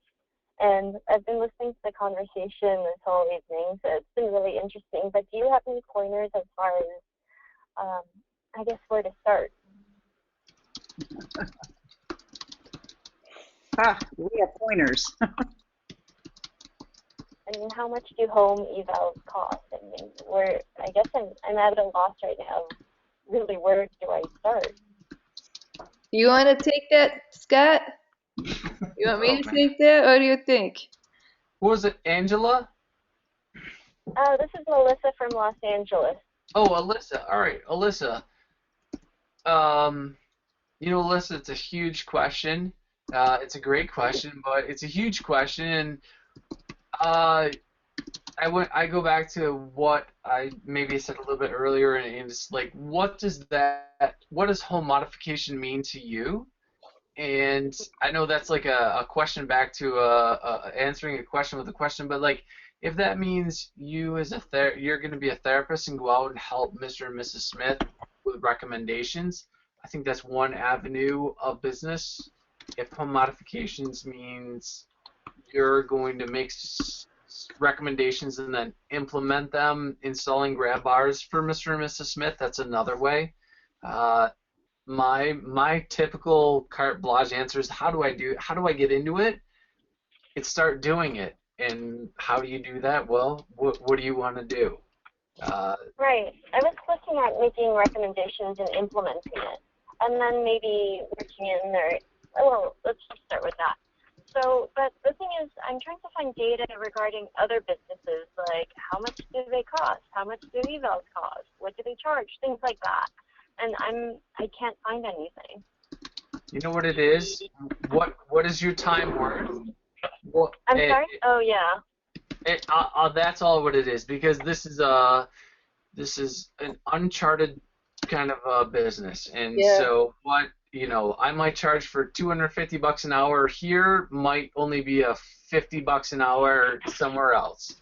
And I've been listening to the conversation this whole evening, so it's been really interesting. But do you have any pointers as far as, I guess, where to start? We have pointers. I mean, how much do home evals cost? I mean, I guess I'm at a loss right now. Really, where do I start? You want to take that, Scott? You want me to take that? What do you think? What was it, Angela? This is Melissa from Los Angeles. Oh, Alyssa. All right, Alyssa. Alyssa, it's a huge question. It's a great question, but it's a huge question, and I go back to what I maybe said a little bit earlier, and it's like, what does home modification mean to you? And I know that's like a question back to answering a question with a question, but like if that means you as you're going to be a therapist and go out and help Mr. and Mrs. Smith with recommendations, I think that's one avenue of business. If home modifications means you're going to make recommendations and then implement them, installing grab bars for Mr. and Mrs. Smith, that's another way. Uh, my typical carte blanche answer is how do I get into it? It's start doing it. And how do you do that? Well, what do you want to do? Right. I was looking at making recommendations and implementing it, and then maybe working in there. Well, let's just start with that. So, but the thing is, I'm trying to find data regarding other businesses, like how much do they cost? How much do evals cost? What do they charge? Things like that. And I can't find anything. You know what it is? What is your time worth? What, I'm sorry? Oh, yeah. that's all what it is, because this is an uncharted kind of business, and Yeah. so I might charge for $250 an hour here might only be a $50 an hour somewhere else.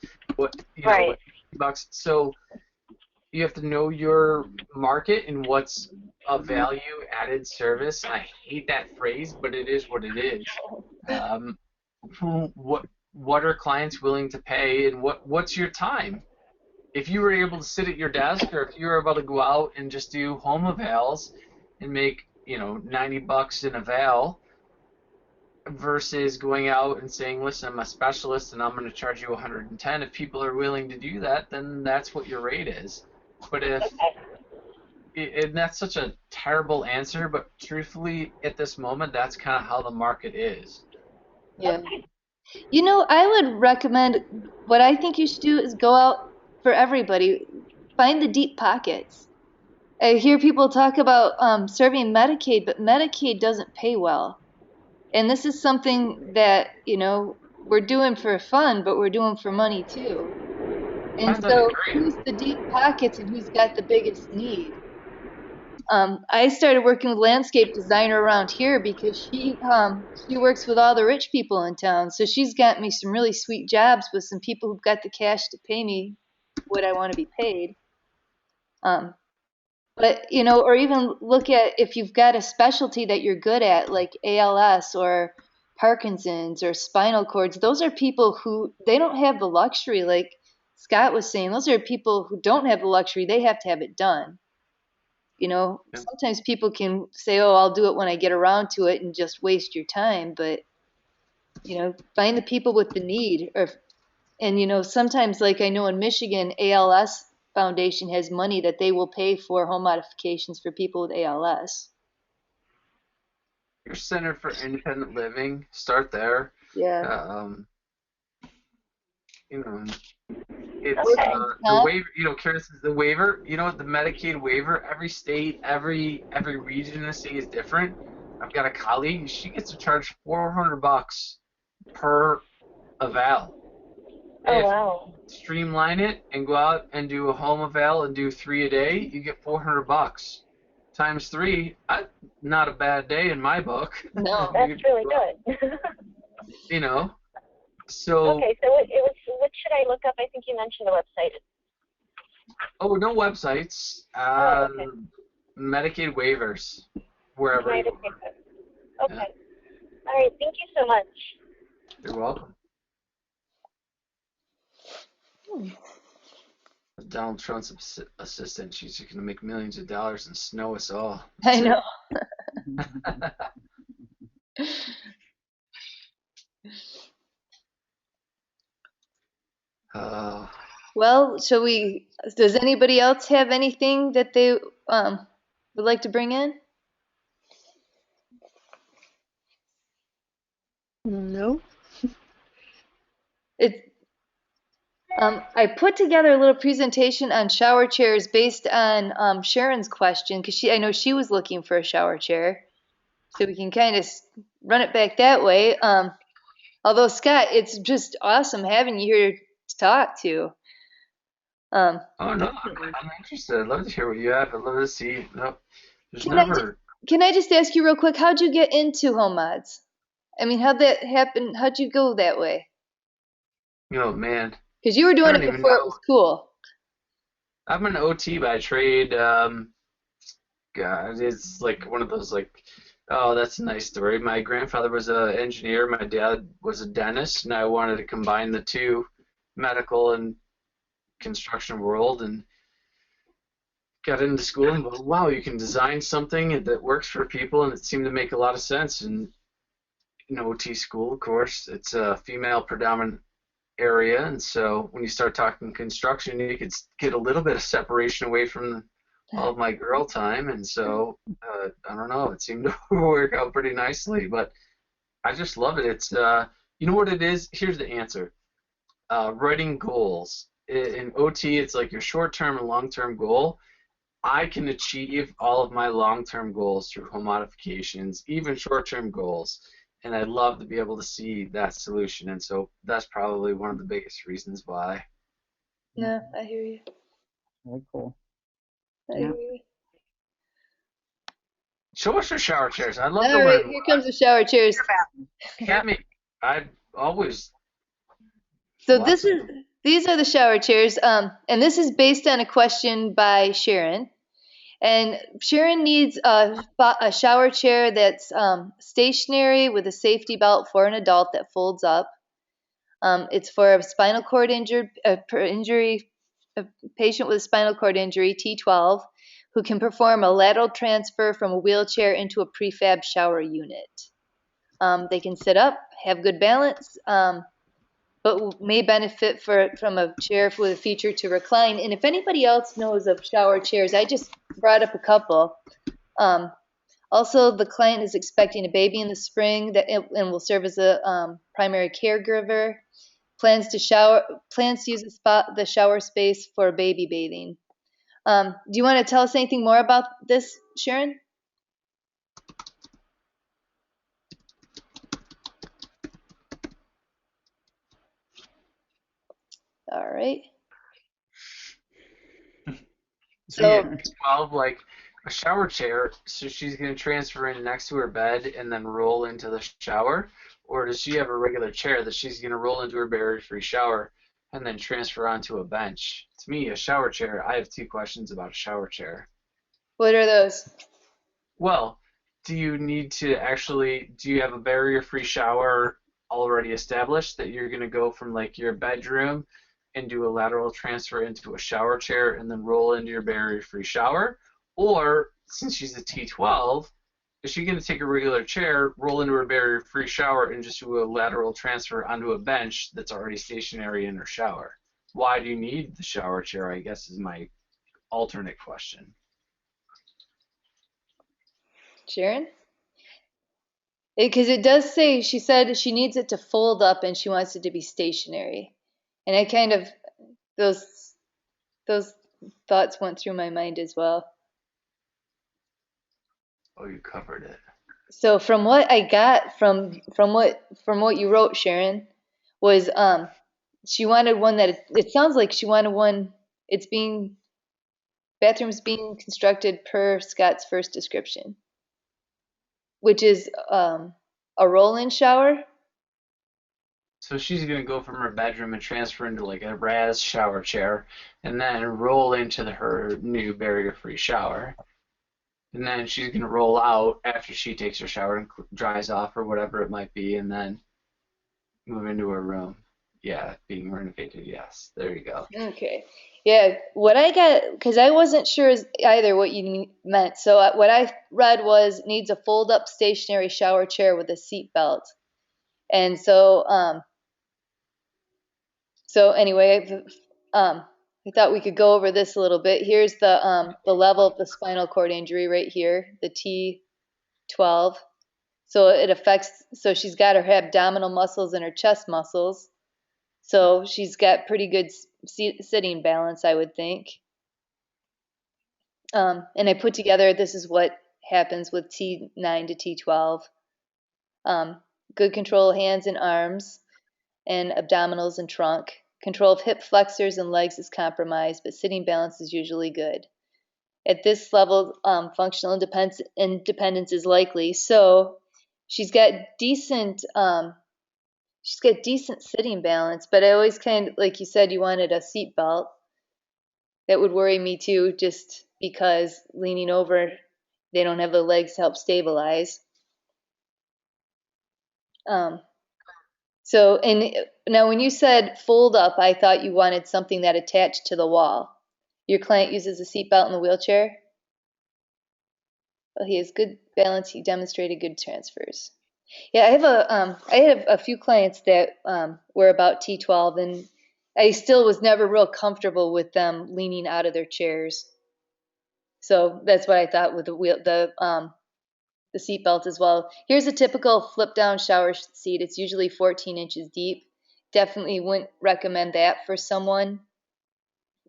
Right. $50. So you have to know your market and what's a value-added service. I hate that phrase, but it is what it is. What are clients willing to pay, and what's your time? If you were able to sit at your desk, or if you were able to go out and just do home evals and make $90 in eval, versus going out and saying, listen, I'm a specialist and I'm going to charge you $110. If people are willing to do that, then that's what your rate is. But and that's such a terrible answer, but truthfully, at this moment, that's kind of how the market is. Yeah. I would recommend, what I think you should do is go out for everybody. Find the deep pockets. I hear people talk about serving Medicaid, but Medicaid doesn't pay well. And this is something that, we're doing for fun, but we're doing for money too. And so who's the deep pockets and who's got the biggest need? I started working with landscape designer around here because she works with all the rich people in town. So she's got me some really sweet jobs with some people who've got the cash to pay me what I want to be paid. But, or even look at if you've got a specialty that you're good at, like ALS or Parkinson's or spinal cords. Those are people who, they don't have the luxury, like Scott was saying. Those are people who don't have the luxury. They have to have it done. Sometimes people can say, oh, I'll do it when I get around to it, and just waste your time. But, find the people with the need. And sometimes, like I know in Michigan, ALS Foundation has money that they will pay for home modifications for people with ALS. Your Center for Independent Living, start there. Yeah. It's the waiver. Karen says the waiver. The Medicaid waiver. Every state, every region in the state is different. I've got a colleague. She gets to charge $400 per eval. Oh, wow. Streamline it and go out and do a home eval and do 3 a day. You get $400 times 3. Not a bad day in my book. No, that's really good. So. Okay, so what should I look up? I think you mentioned a website. Oh, no websites. Okay. Medicaid waivers, wherever. Okay. Yeah. All right. Thank you so much. You're welcome. Donald Trump's assistant. She's going to make millions of dollars and snow us all. I know. Well, does anybody else have anything that they would like to bring in? No. I put together a little presentation on shower chairs based on Sharon's question, because I know she was looking for a shower chair, so we can kind of run it back that way. Although Scott, it's just awesome having you here to talk to. Oh no, I'm interested. I'd love to hear what you have. I'd love to see. No, Can I just ask you real quick? How'd you get into home mods? I mean, how'd that happen? How'd you go that way? Oh man. Because you were doing it before it was cool. I'm an OT by trade. God, it's like one of those Oh, that's a nice story. My grandfather was an engineer. My dad was a dentist, and I wanted to combine the two, medical and construction world, and got into school and go, wow, you can design something that works for people, and it seemed to make a lot of sense. And in OT school, of course, it's a female predominant area, and so when you start talking construction, you could get a little bit of separation away from all of my girl time, and so I don't know, it seemed to work out pretty nicely. But I just love it. It's you know what it is? Here's the answer. Writing goals. In OT, it's like your short-term and long-term goal. I can achieve all of my long-term goals through home modifications, even short-term goals, and I'd love to be able to see that solution. And so that's probably one of the biggest reasons why. No, I hear you. Very cool. I Yeah. hear you. Show us your shower chairs. I'd love to All right, learn. here comes the shower chairs. Cami, I've always So lots of these are the shower chairs, and this is based on a question by Sharon. And Sharon needs a shower chair that's stationary with a safety belt for an adult that folds up. It's for a spinal cord injury, a patient with a spinal cord injury, T12, who can perform a lateral transfer from a wheelchair into a prefab shower unit. They can sit up, have good balance, but may benefit from a chair with a feature to recline. And if anybody else knows of shower chairs, I just brought up a couple. Also, the client is expecting a baby in the spring and will serve as a primary caregiver. Plans to use the shower space for baby bathing. Do you want to tell us anything more about this, Sharon? All right. So, 12, like a shower chair, so she's going to transfer in next to her bed and then roll into the shower? Or does she have a regular chair that she's going to roll into her barrier-free shower and then transfer onto a bench? To me, a shower chair, I have two questions about a shower chair. what are those? Well, do you have a barrier-free shower already established that you're going to go from like your bedroom and do a lateral transfer into a shower chair and then roll into your barrier-free shower? Or, since she's a T12, is she going to take a regular chair, roll into her barrier-free shower, and just do a lateral transfer onto a bench that's already stationary in her shower? Why do you need the shower chair, I guess, is my alternate question. Sharon? Because it does say, she said she needs it to fold up and she wants it to be stationary. And I kind of, those thoughts went through my mind as well. Oh, you covered it. So from what I got from what you wrote, Sharon, was she wanted one that it sounds like she wanted one. Bathrooms being constructed per Scott's first description, which is a roll-in shower. So she's going to go from her bedroom and transfer into like a Raz shower chair and then roll into her new barrier-free shower. And then she's going to roll out after she takes her shower and dries off or whatever it might be, and then move into her room. Yeah, being renovated, yes. There you go. Okay. Yeah, what I got, because I wasn't sure either what you meant. So what I read was needs a fold-up stationary shower chair with a seat belt. And so anyway, I thought we could go over this a little bit. Here's the level of the spinal cord injury right here, the T12. So she's got her abdominal muscles and her chest muscles. So she's got pretty good sitting balance, I would think. And I put together, this is what happens with T9 to T12. Good control of hands and arms and abdominals and trunk. Control of hip flexors and legs is compromised, but sitting balance is usually good. At this level, functional independence is likely. So she's got decent sitting balance, but I always kind of, like you said, you wanted a seat belt. That would worry me too, just because leaning over, they don't have the legs to help stabilize. Um, so, and now when you said fold up, I thought you wanted something that attached to the wall. Your client uses a seatbelt in the wheelchair? Well, he has good balance. He demonstrated good transfers. Yeah, I have a few clients that were about T12, and I still was never real comfortable with them leaning out of their chairs. So that's what I thought with the seat belt as well. Here's a typical flip down shower seat. It's usually 14 inches deep. Definitely wouldn't recommend that for someone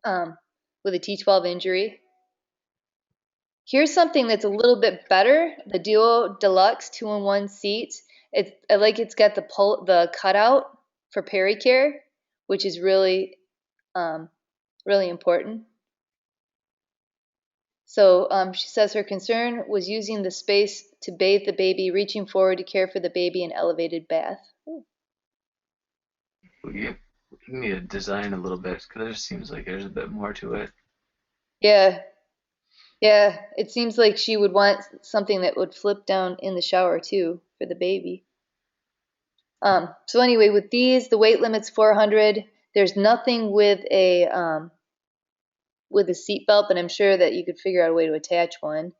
with a T12 injury. Here's something that's a little bit better, the Duo Deluxe 2-in-1 seat. I like it's got the cutout for pericare, which is really really important. So she says her concern was using the space to bathe the baby, reaching forward to care for the baby in elevated bath. We need to design a little bit because it just seems like there's a bit more to it. Yeah, yeah. It seems like she would want something that would flip down in the shower too for the baby. So anyway, with these, the weight limit's 400. There's nothing with a seat belt, but I'm sure that you could figure out a way to attach one.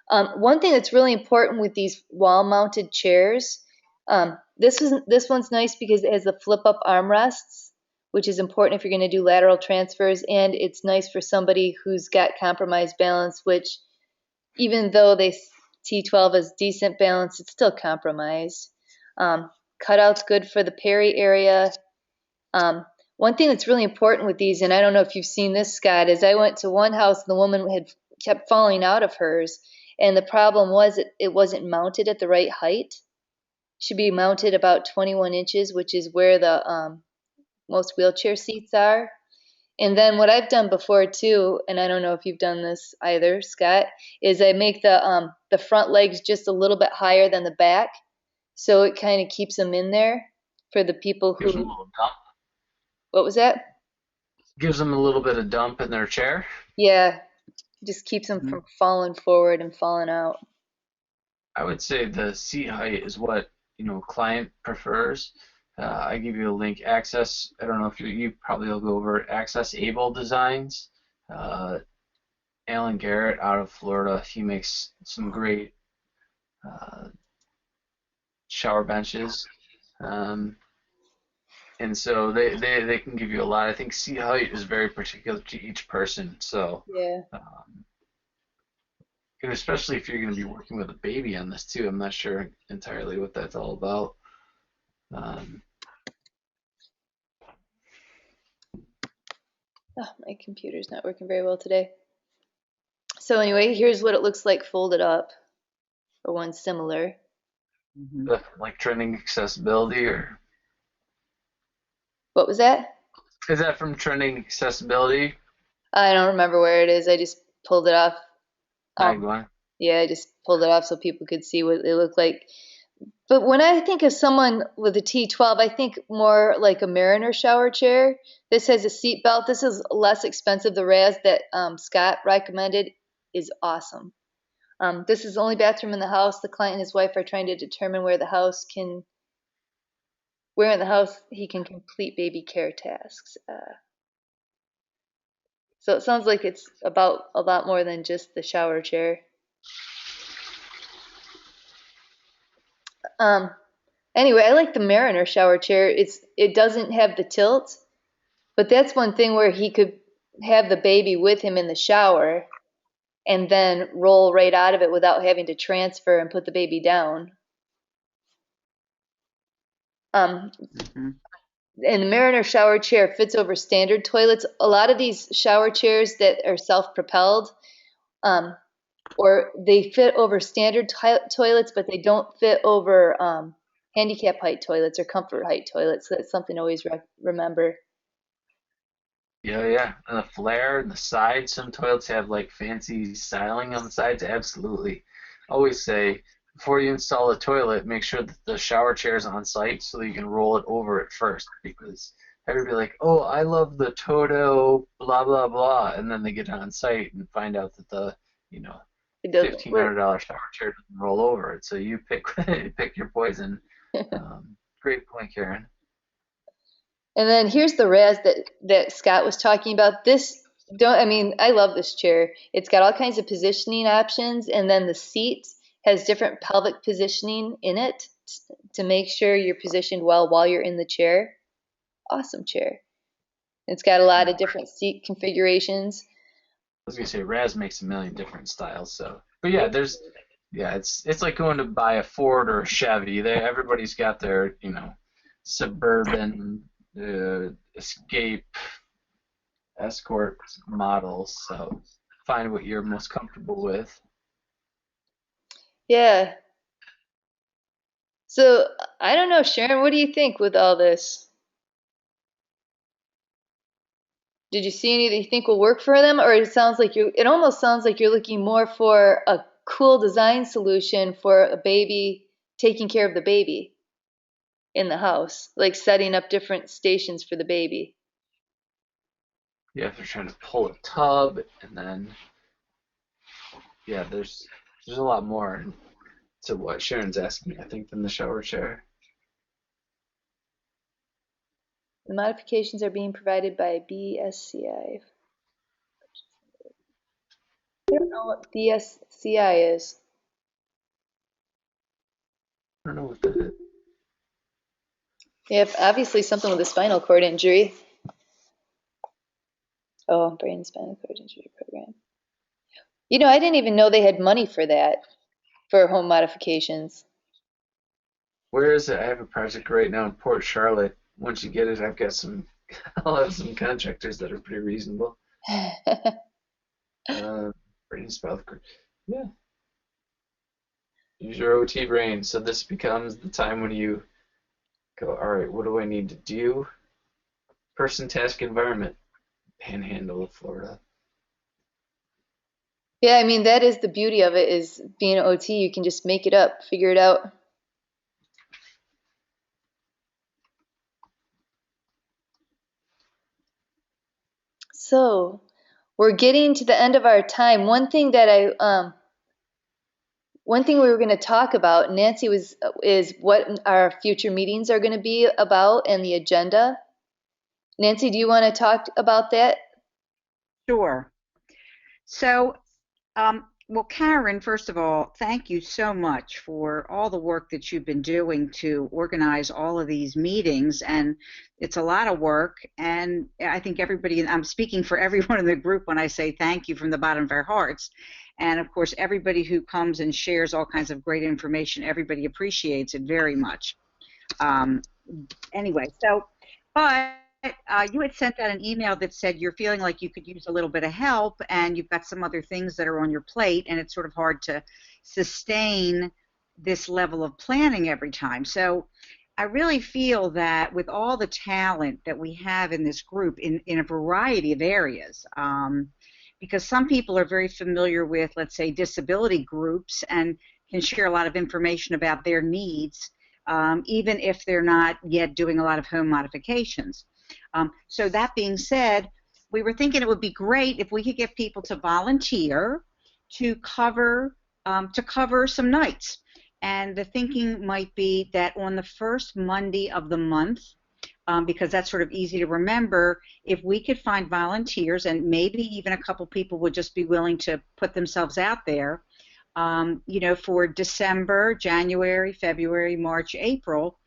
One thing that's really important with these wall-mounted chairs, this one's nice because it has the flip-up armrests, which is important if you're going to do lateral transfers, and it's nice for somebody who's got compromised balance, which even though T12 has decent balance, it's still compromised. Cutout's good for the peri area. One thing that's really important with these, and I don't know if you've seen this, Scott, is I went to one house and the woman had kept falling out of hers, and the problem was it wasn't mounted at the right height. Should be mounted about 21 inches, which is where the most wheelchair seats are. And then what I've done before too, and I don't know if you've done this either, Scott, is I make the front legs just a little bit higher than the back, so it kind of keeps them in there for the people Gives them a who. little dump. What was that? Gives them a little bit of dump in their chair. Yeah, just keeps them from falling forward and falling out. I would say the seat height is what client prefers. I give you a link. Access. I don't know if you probably will go over Access Able Designs. Alan Garrett out of Florida. He makes some great shower benches. And so they can give you a lot. I think seat height is very particular to each person. So Yeah. and especially if you're going to be working with a baby on this too, I'm not sure entirely what that's all about. Oh, my computer's not working very well today. So anyway, here's what it looks like folded up, or one similar. Like Trending Accessibility, or What was that? is that from Trending Accessibility? I don't remember where it is. I just pulled it off. Tagline. Yeah, I just pulled it off so people could see what they look like. But when I think of someone with a T12, I think more like a Mariner shower chair. This has a seat belt. This is less expensive. The Raz that Scott recommended is awesome. This is the only bathroom in the house. The client and his wife are trying to determine where in the house he can complete baby care tasks. So it sounds like it's about a lot more than just the shower chair. Anyway, I like the Mariner shower chair. It doesn't have the tilt, but that's one thing where he could have the baby with him in the shower and then roll right out of it without having to transfer and put the baby down. And the Mariner shower chair fits over standard toilets. A lot of these shower chairs that are self-propelled, or they fit over standard toilets, but they don't fit over handicap height toilets or comfort height toilets. So that's something to always remember. Yeah. And the flare and the sides. Some toilets have like fancy styling on the sides. Absolutely. Always say before you install a toilet, make sure that the shower chair is on site so that you can roll it over it first. Because everybody like, oh, I love the Toto, blah blah blah, and then they get on site and find out that the $1,500 shower chair doesn't roll over it. So you pick your poison. Great point, Karen. And then here's the Raz that Scott was talking about. I love this chair. It's got all kinds of positioning options, and then the seat has different pelvic positioning in it to make sure you're positioned well while you're in the chair. Awesome chair. It's got a lot of different seat configurations. I was gonna say Raz makes a million different styles, but yeah, it's like going to buy a Ford or a Chevy. Everybody's got their Suburban, Escape, Escort models. So find what you're most comfortable with. Yeah. So I don't know, Sharon, what do you think with all this? Did you see any that you think will work for them, or it almost sounds like you're looking more for a cool design solution for a baby, taking care of the baby in the house, like setting up different stations for the baby. Yeah, if they're trying to pull a tub, and then there's a lot more to what Sharon's asking, I think, than the shower chair. The modifications are being provided by BSCI. I don't know what BSCI is. I don't know what that is. Yeah, obviously something with a spinal cord injury. Oh, brain and spinal cord injury program. I didn't even know they had money for that, for home modifications. Where is it? I have a project right now in Port Charlotte. Once you get it, I'll have some contractors that are pretty reasonable. Brain and spinal cord. Yeah. Use your OT brain. So this becomes the time when you go, all right, what do I need to do? Person, task, environment. Panhandle of Florida. Yeah, I mean, that is the beauty of it, is being an OT. You can just make it up, figure it out. So we're getting to the end of our time. One thing we were going to talk about, Nancy, is what our future meetings are going to be about and the agenda. Nancy, do you want to talk about that? Sure. So, well, Karen, first of all, thank you so much for all the work that you've been doing to organize all of these meetings. And it's a lot of work. And I think I'm speaking for everyone in the group when I say thank you from the bottom of our hearts. And of course, everybody who comes and shares all kinds of great information, everybody appreciates it very much. Anyway, but you had sent out an email that said you're feeling like you could use a little bit of help, and you've got some other things that are on your plate, and it's sort of hard to sustain this level of planning every time. So I really feel that with all the talent that we have in this group in a variety of areas, because some people are very familiar with, let's say, disability groups and can share a lot of information about their needs, even if they're not yet doing a lot of home modifications. So that being said, we were thinking it would be great if we could get people to volunteer to cover some nights. And the thinking might be that on the first Monday of the month, because that's sort of easy to remember, if we could find volunteers, and maybe even a couple people would just be willing to put themselves out there, for December, January, February, March, April,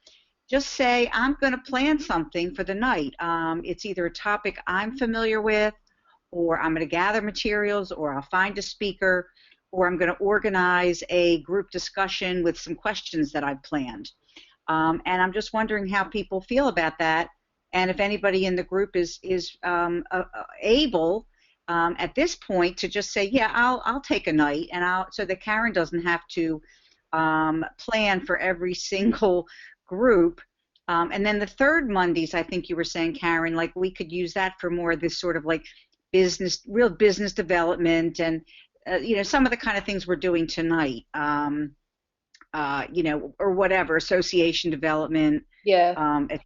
just say, I'm going to plan something for the night. It's either a topic I'm familiar with, or I'm going to gather materials, or I'll find a speaker, or I'm going to organize a group discussion with some questions that I've planned. And I'm just wondering how people feel about that, and if anybody in the group is able at this point to just say, yeah, I'll take a night, and so that Karen doesn't have to plan for every single group. And then the third Mondays, I think you were saying, Karen, like we could use that for more of this sort of like real business development, and some of the kind of things we're doing tonight, or whatever, association development, Yeah. etc.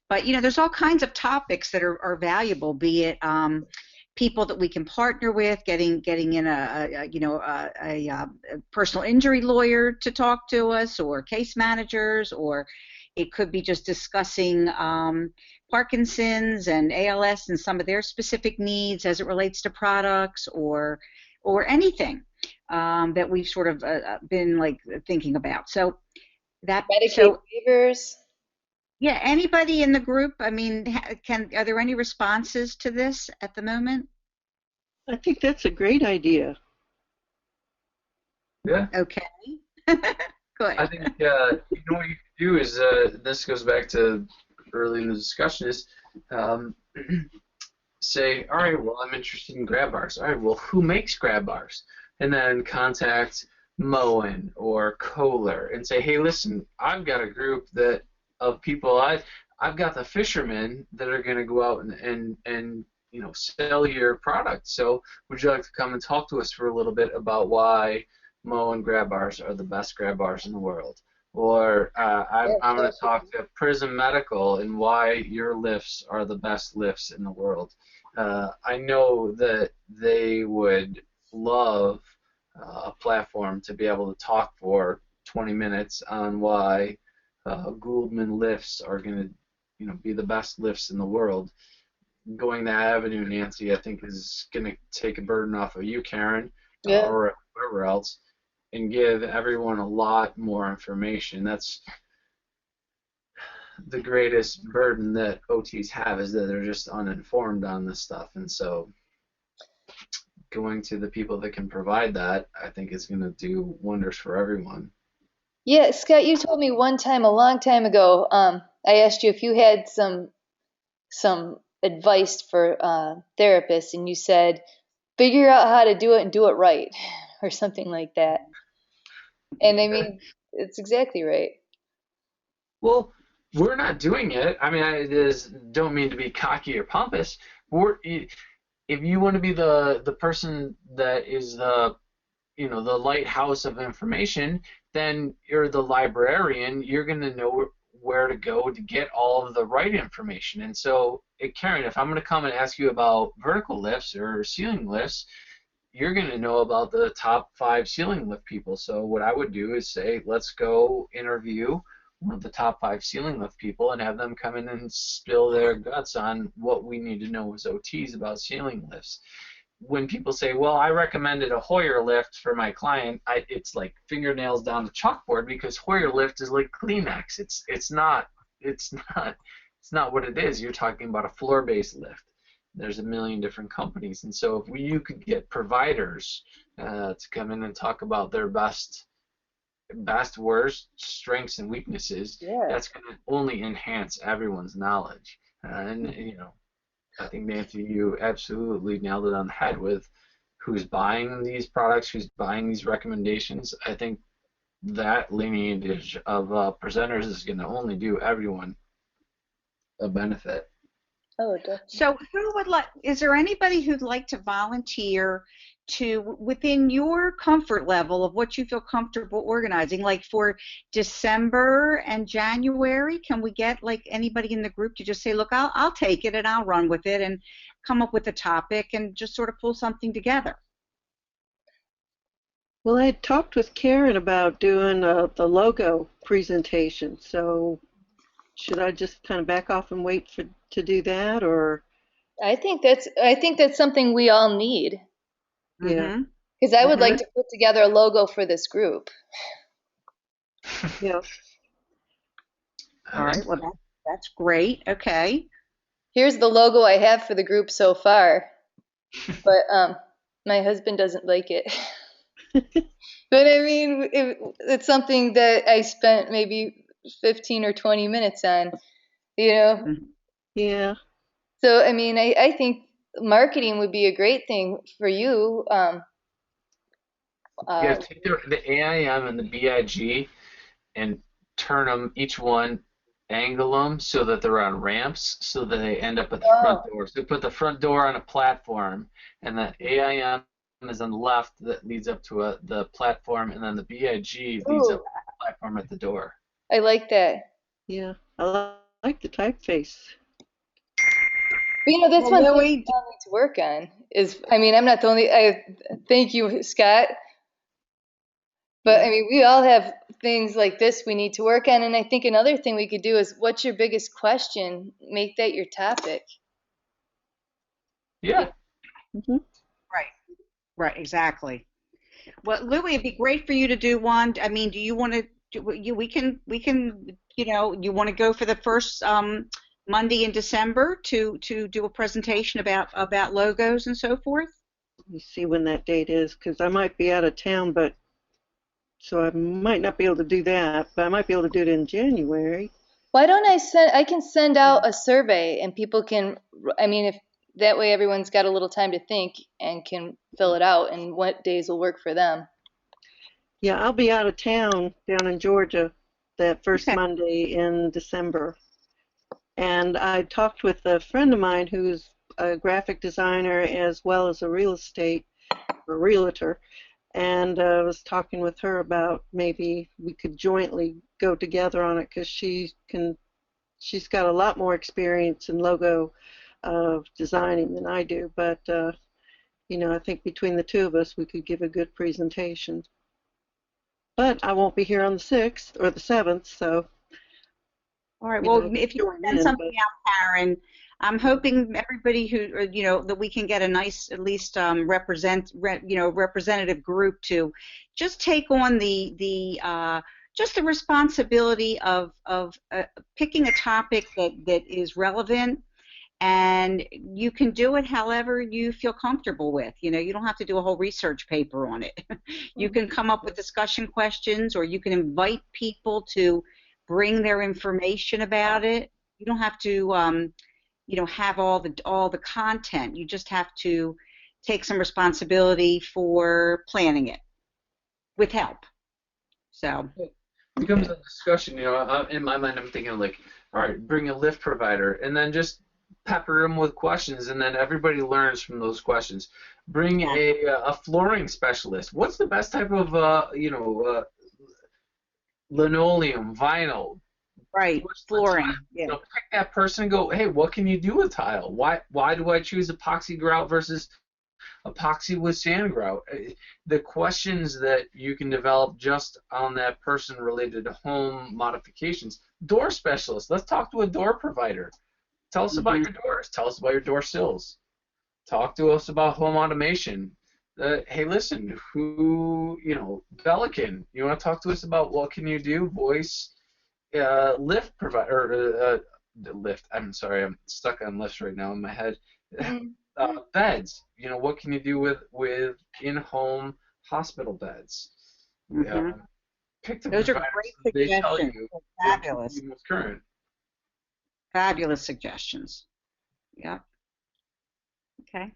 But there's all kinds of topics that are valuable, be it people that we can partner with, getting in a personal injury lawyer to talk to us, or case managers, or it could be just discussing Parkinson's and ALS and some of their specific needs as it relates to products, or anything that we've sort of been like thinking about. So that Medicaid waivers. Yeah, anybody in the group? I mean, are there any responses to this at the moment? I think that's a great idea. Yeah. Okay. Good. I think you know what you can do is this goes back to early in the discussion is say, all right, well, I'm interested in grab bars. All right, well, who makes grab bars? And then contact Moen or Kohler and say, hey, listen, I've got a group of people. I've got the fishermen that are going to go out and you know, sell your product. So would you like to come and talk to us for a little bit about why Moen grab bars are the best grab bars in the world? Or I'm going to talk to Prism Medical and why your lifts are the best lifts in the world. I know that they would love a platform to be able to talk for 20 minutes on why Gouldman lifts are going to, you know, be the best lifts in the world. Going that avenue, Nancy, I think is going to take a burden off of you, Karen, or whoever else, and give everyone a lot more information. That's the greatest burden that OTs have, is that they're just uninformed on this stuff. And so going to the people that can provide that, I think is going to do wonders for everyone. Yeah, Scott, you told me one time, a long time ago, I asked you if you had some advice for therapists, and you said, figure out how to do it and do it right, or something like that. And I mean, it's exactly right. Well, we're not doing it. I mean, I don't mean to be cocky or pompous. If you want to be the person that is the lighthouse of information, then you're the librarian. You're going to know where to go to get all of the right information. And so, Karen, if I'm going to come and ask you about vertical lifts or ceiling lifts, you're going to know about the top 5 ceiling lift people. So what I would do is say, let's go interview one of the top 5 ceiling lift people and have them come in and spill their guts on what we need to know as OTs about ceiling lifts. When people say, well, I recommended a Hoyer lift for my client, it's like fingernails down the chalkboard, because Hoyer lift is like Kleenex. It's not what it is. You're talking about a floor-based lift. There's a million different companies, and so if you could get providers to come in and talk about their best, worst, strengths and weaknesses, that's going to only enhance everyone's knowledge. And you know, I think, Nancy, you absolutely nailed it on the head with who's buying these products, who's buying these recommendations. I think that lineage of presenters is going to only do everyone a benefit. Oh, definitely. So is there anybody who'd like to volunteer to, within your comfort level of what you feel comfortable organizing, like for December and January, can we get like anybody in the group to just say, look, I'll take it and I'll run with it and come up with a topic and just sort of pull something together? Well, I had talked with Karen about doing the logo presentation, so should I just kind of back off and wait to do that, or? I think that's something we all need. Yeah. Because I would like to put together a logo for this group. Yeah. All right. Well, that's great. Okay. Here's the logo I have for the group so far, but my husband doesn't like it. But I mean, it's something that I spent maybe 15 or 20 minutes on, you know? Yeah. So, I mean, I think marketing would be a great thing for you. Yeah, take the AIM and the BIG and turn them, each one, angle them so that they're on ramps, so that they end up at the front door. So put the front door on a platform, and the AIM is on the left that leads up to the platform, and then the BIG leads up to the platform at the door. I like that. Yeah, I like the typeface. But, you know, that's one thing we all need to work on. I mean, I'm not the only, thank you, Scott. But I mean, we all have things like this we need to work on. And I think another thing we could do is, what's your biggest question? Make that your topic. Yeah. Mm-hmm. Right, exactly. Well, Louis, it'd be great for you to do one. I mean, do you want to? We can. You know, you want to go for the first Monday in December to do a presentation about logos and so forth. Let me see when that date is, because I might be out of town, but so I might not be able to do that, but I might be able to do it in January. Why don't I can send out a survey and people can, I mean, if that way everyone's got a little time to think and can fill it out and what days will work for them. Yeah, I'll be out of town down in Georgia that first Monday in December. And I talked with a friend of mine who's a graphic designer as well as a realtor, and I was talking with her about maybe we could jointly go together on it, because she's got a lot more experience in logo designing than I do, but you know, I think between the two of us we could give a good presentation. But I won't be here on the 6th or the 7th, so. All right. Well, if you send something out, Karen, I'm hoping everybody who, you know, that we can get a nice, at least representative group to just take on just the responsibility of picking a topic that is relevant, and you can do it however you feel comfortable with. You know, you don't have to do a whole research paper on it. You can come up with discussion questions, or you can invite people to bring their information about it. You don't have to, you know, have all the content. You just have to take some responsibility for planning it with help. So it becomes a discussion. You know, in my mind, I'm thinking like, all right, bring a lift provider, and then just pepper them with questions, and then everybody learns from those questions. Bring a flooring specialist. What's the best type of linoleum, vinyl? Right, flooring. Yeah. You know, pick that person and go, hey, what can you do with tile? Why do I choose epoxy grout versus epoxy with sand grout? The questions that you can develop just on that person related to home modifications. Door specialist. Let's talk to a door provider. Tell us about your doors. Tell us about your door sills. Talk to us about home automation. Hey, listen, Belkin, you want to talk to us about what can you do? Voice, lift provider, lift. I'm sorry, I'm stuck on lifts right now in my head. Beds. You know, what can you do with in-home hospital beds? Pick the Those are providers great they tell suggestions. you Fabulous. what's current. Fabulous suggestions. Yeah. Okay.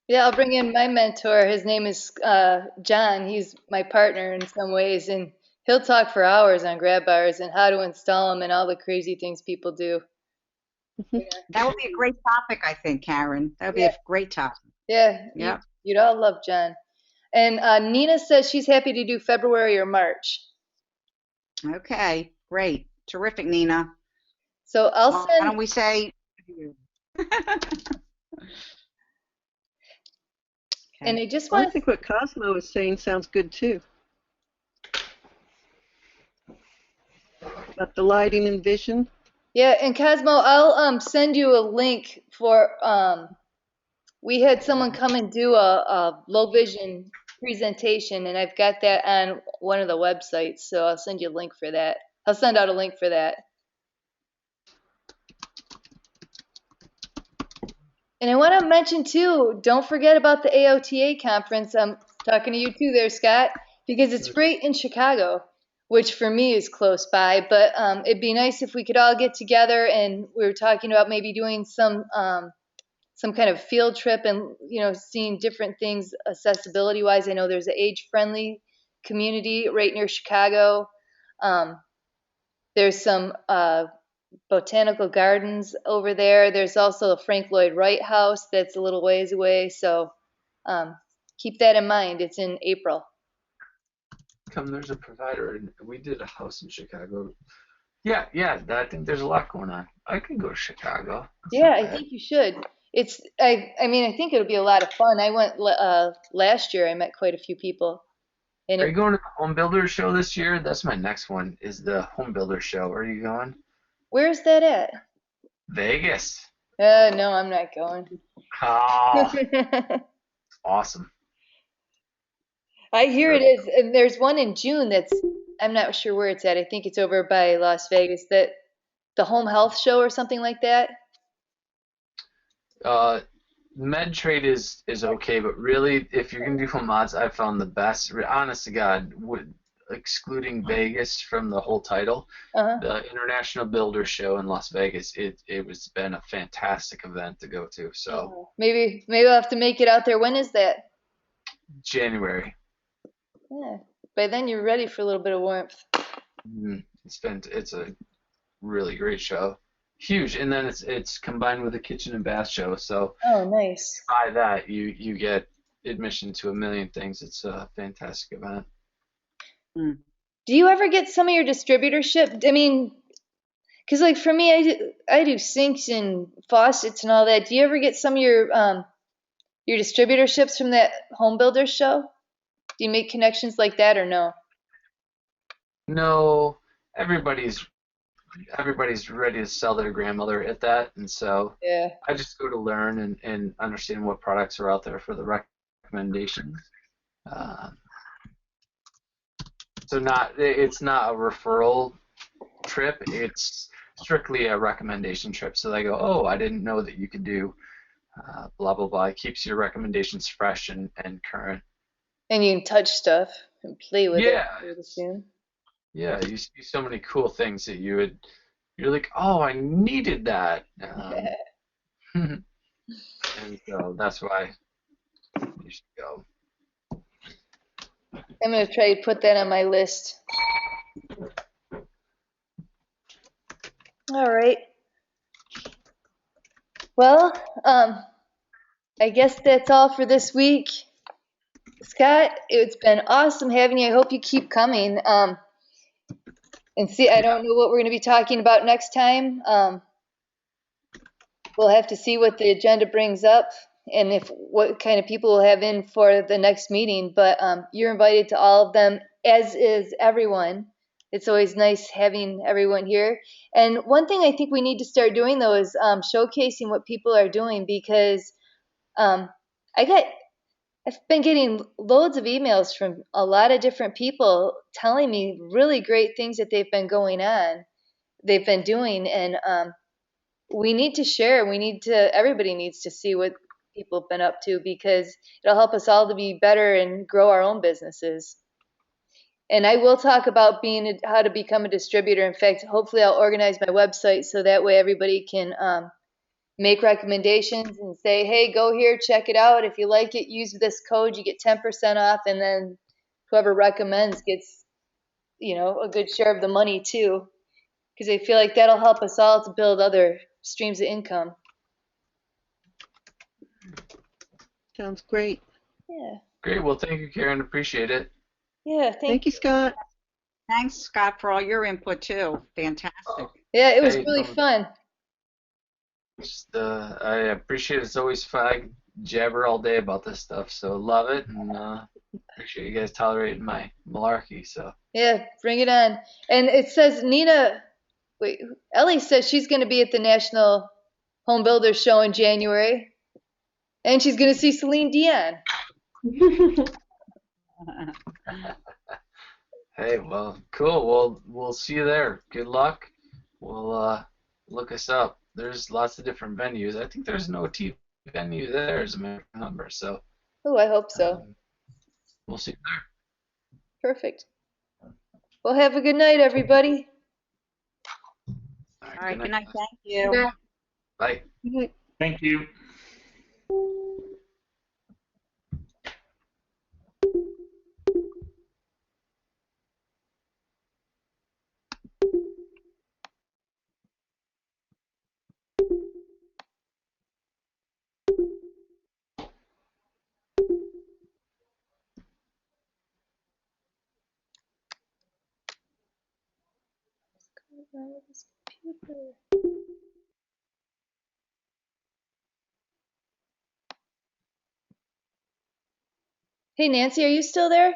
Yeah, I'll bring in my mentor. His name is John. He's my partner in some ways, and he'll talk for hours on grab bars and how to install them and all the crazy things people do. That would be a great topic, I think, Karen. That would be a great topic. Yeah. Yeah. You'd all love John. And Nina says she's happy to do February or March. Okay, great. Terrific, Nina. So I'll send. Why don't we say? And I just Well, want. I think what Cosmo is saying sounds good too. About the lighting and vision. Yeah, and Cosmo, I'll send you a link for. We had someone come and do a low vision presentation, and I've got that on one of the websites. So I'll send you a link for that. I'll send out a link for that. And I want to mention too, don't forget about the AOTA conference. I'm talking to you too there, Scott, because it's right in Chicago, which for me is close by. But it'd be nice if we could all get together, and we were talking about maybe doing some kind of field trip and, you know, seeing different things accessibility wise. I know there's an age-friendly community right near Chicago. There's some botanical gardens over there. There's also a Frank Lloyd Wright house that's a little ways away. So keep that in mind. It's in April. There's a provider, and we did a house in Chicago. Yeah, I think there's a lot going on. I can go to Chicago. Yeah, I think you should. I mean, I think it'll be a lot of fun. I went last year. I met quite a few people, and Are you going to the Home Builder Show this year? That's my next one. Is the Home Builder Show? Are you going? where's that at? Vegas. No, I'm not going. Oh, awesome. I hear it is, and there's one in June that's I'm not sure where it's at. I think it's over by Las Vegas. That the Home Health Show or something like that. MedTrade is okay, but really, if you're gonna do home mods, I found the best. Honest to God, excluding Vegas from the whole title, Uh-huh. the International Builder Show in Las Vegas, it was been a fantastic event to go to. So Maybe I'll have to make it out there. When is that? January, Yeah. By then you're ready for a little bit of warmth. it's a really great show, huge, and then it's combined with a kitchen and bath show. So Oh, nice. by that you get admission to a million things. It's a fantastic event. Do you ever get some of your distributorship? I mean, because like for me, I do sinks and faucets and all that. Do you ever get some of your distributorships from that home builder show? Do you make connections like that or no? No, everybody's ready to sell their grandmother at that, and so Yeah. I just go to learn and understand what products are out there for the recommendations. Uh, so it's not a referral trip, it's strictly a recommendation trip. So they go, oh, I didn't know that you could do blah blah blah. It keeps your recommendations fresh and current. And you can touch stuff and play with Yeah, it, I would assume. yeah, you see so many cool things that you're like, oh, I needed that. And so that's why you should go. I'm gonna try to put that on my list. All right. Well, I guess that's all for this week. Scott, it's been awesome having you. I hope you keep coming. And see, I don't know what we're going to be talking about next time. We'll have to see what the agenda brings up and what kind of people we'll have in for the next meeting. But you're invited to all of them, as is everyone. It's always nice having everyone here. And one thing I think we need to start doing though is showcasing what people are doing, because I've been getting loads of emails from a lot of different people telling me really great things that they've been doing, and we need to share. Everybody needs to see what people have been up to, because it'll help us all to be better and grow our own businesses. And I will talk about how to become a distributor. In fact, hopefully I'll organize my website so that way everybody can make recommendations and say, hey, go here, check it out. If you like it, use this code, you get 10% off, and then whoever recommends gets, a good share of the money too. Because I feel like that'll help us all to build other streams of income. Sounds great. Yeah. Great. Well, thank you, Karen. Appreciate it. Yeah, Thank you, Scott. Thanks, Scott, for all your input too. Fantastic. Yeah, it was Hey, really fun. I appreciate it. It's always fun. I jabber all day about this stuff, so love it, and appreciate you guys tolerating my malarkey. So Yeah, bring it on. And it says Ellie says she's going to be at the National Home Builders Show in January, and she's going to see Celine Dion. hey, well, cool. Well, we'll see you there. Good luck. We'll look us up. There's lots of different venues. I think there's an OT venue there as a matter of number. So. Oh, I hope so. We'll see you there. Perfect. Well, have a good night, everybody. All right, good night. Thank you. Bye. Thank you. This computer. Hey, Nancy, are you still there?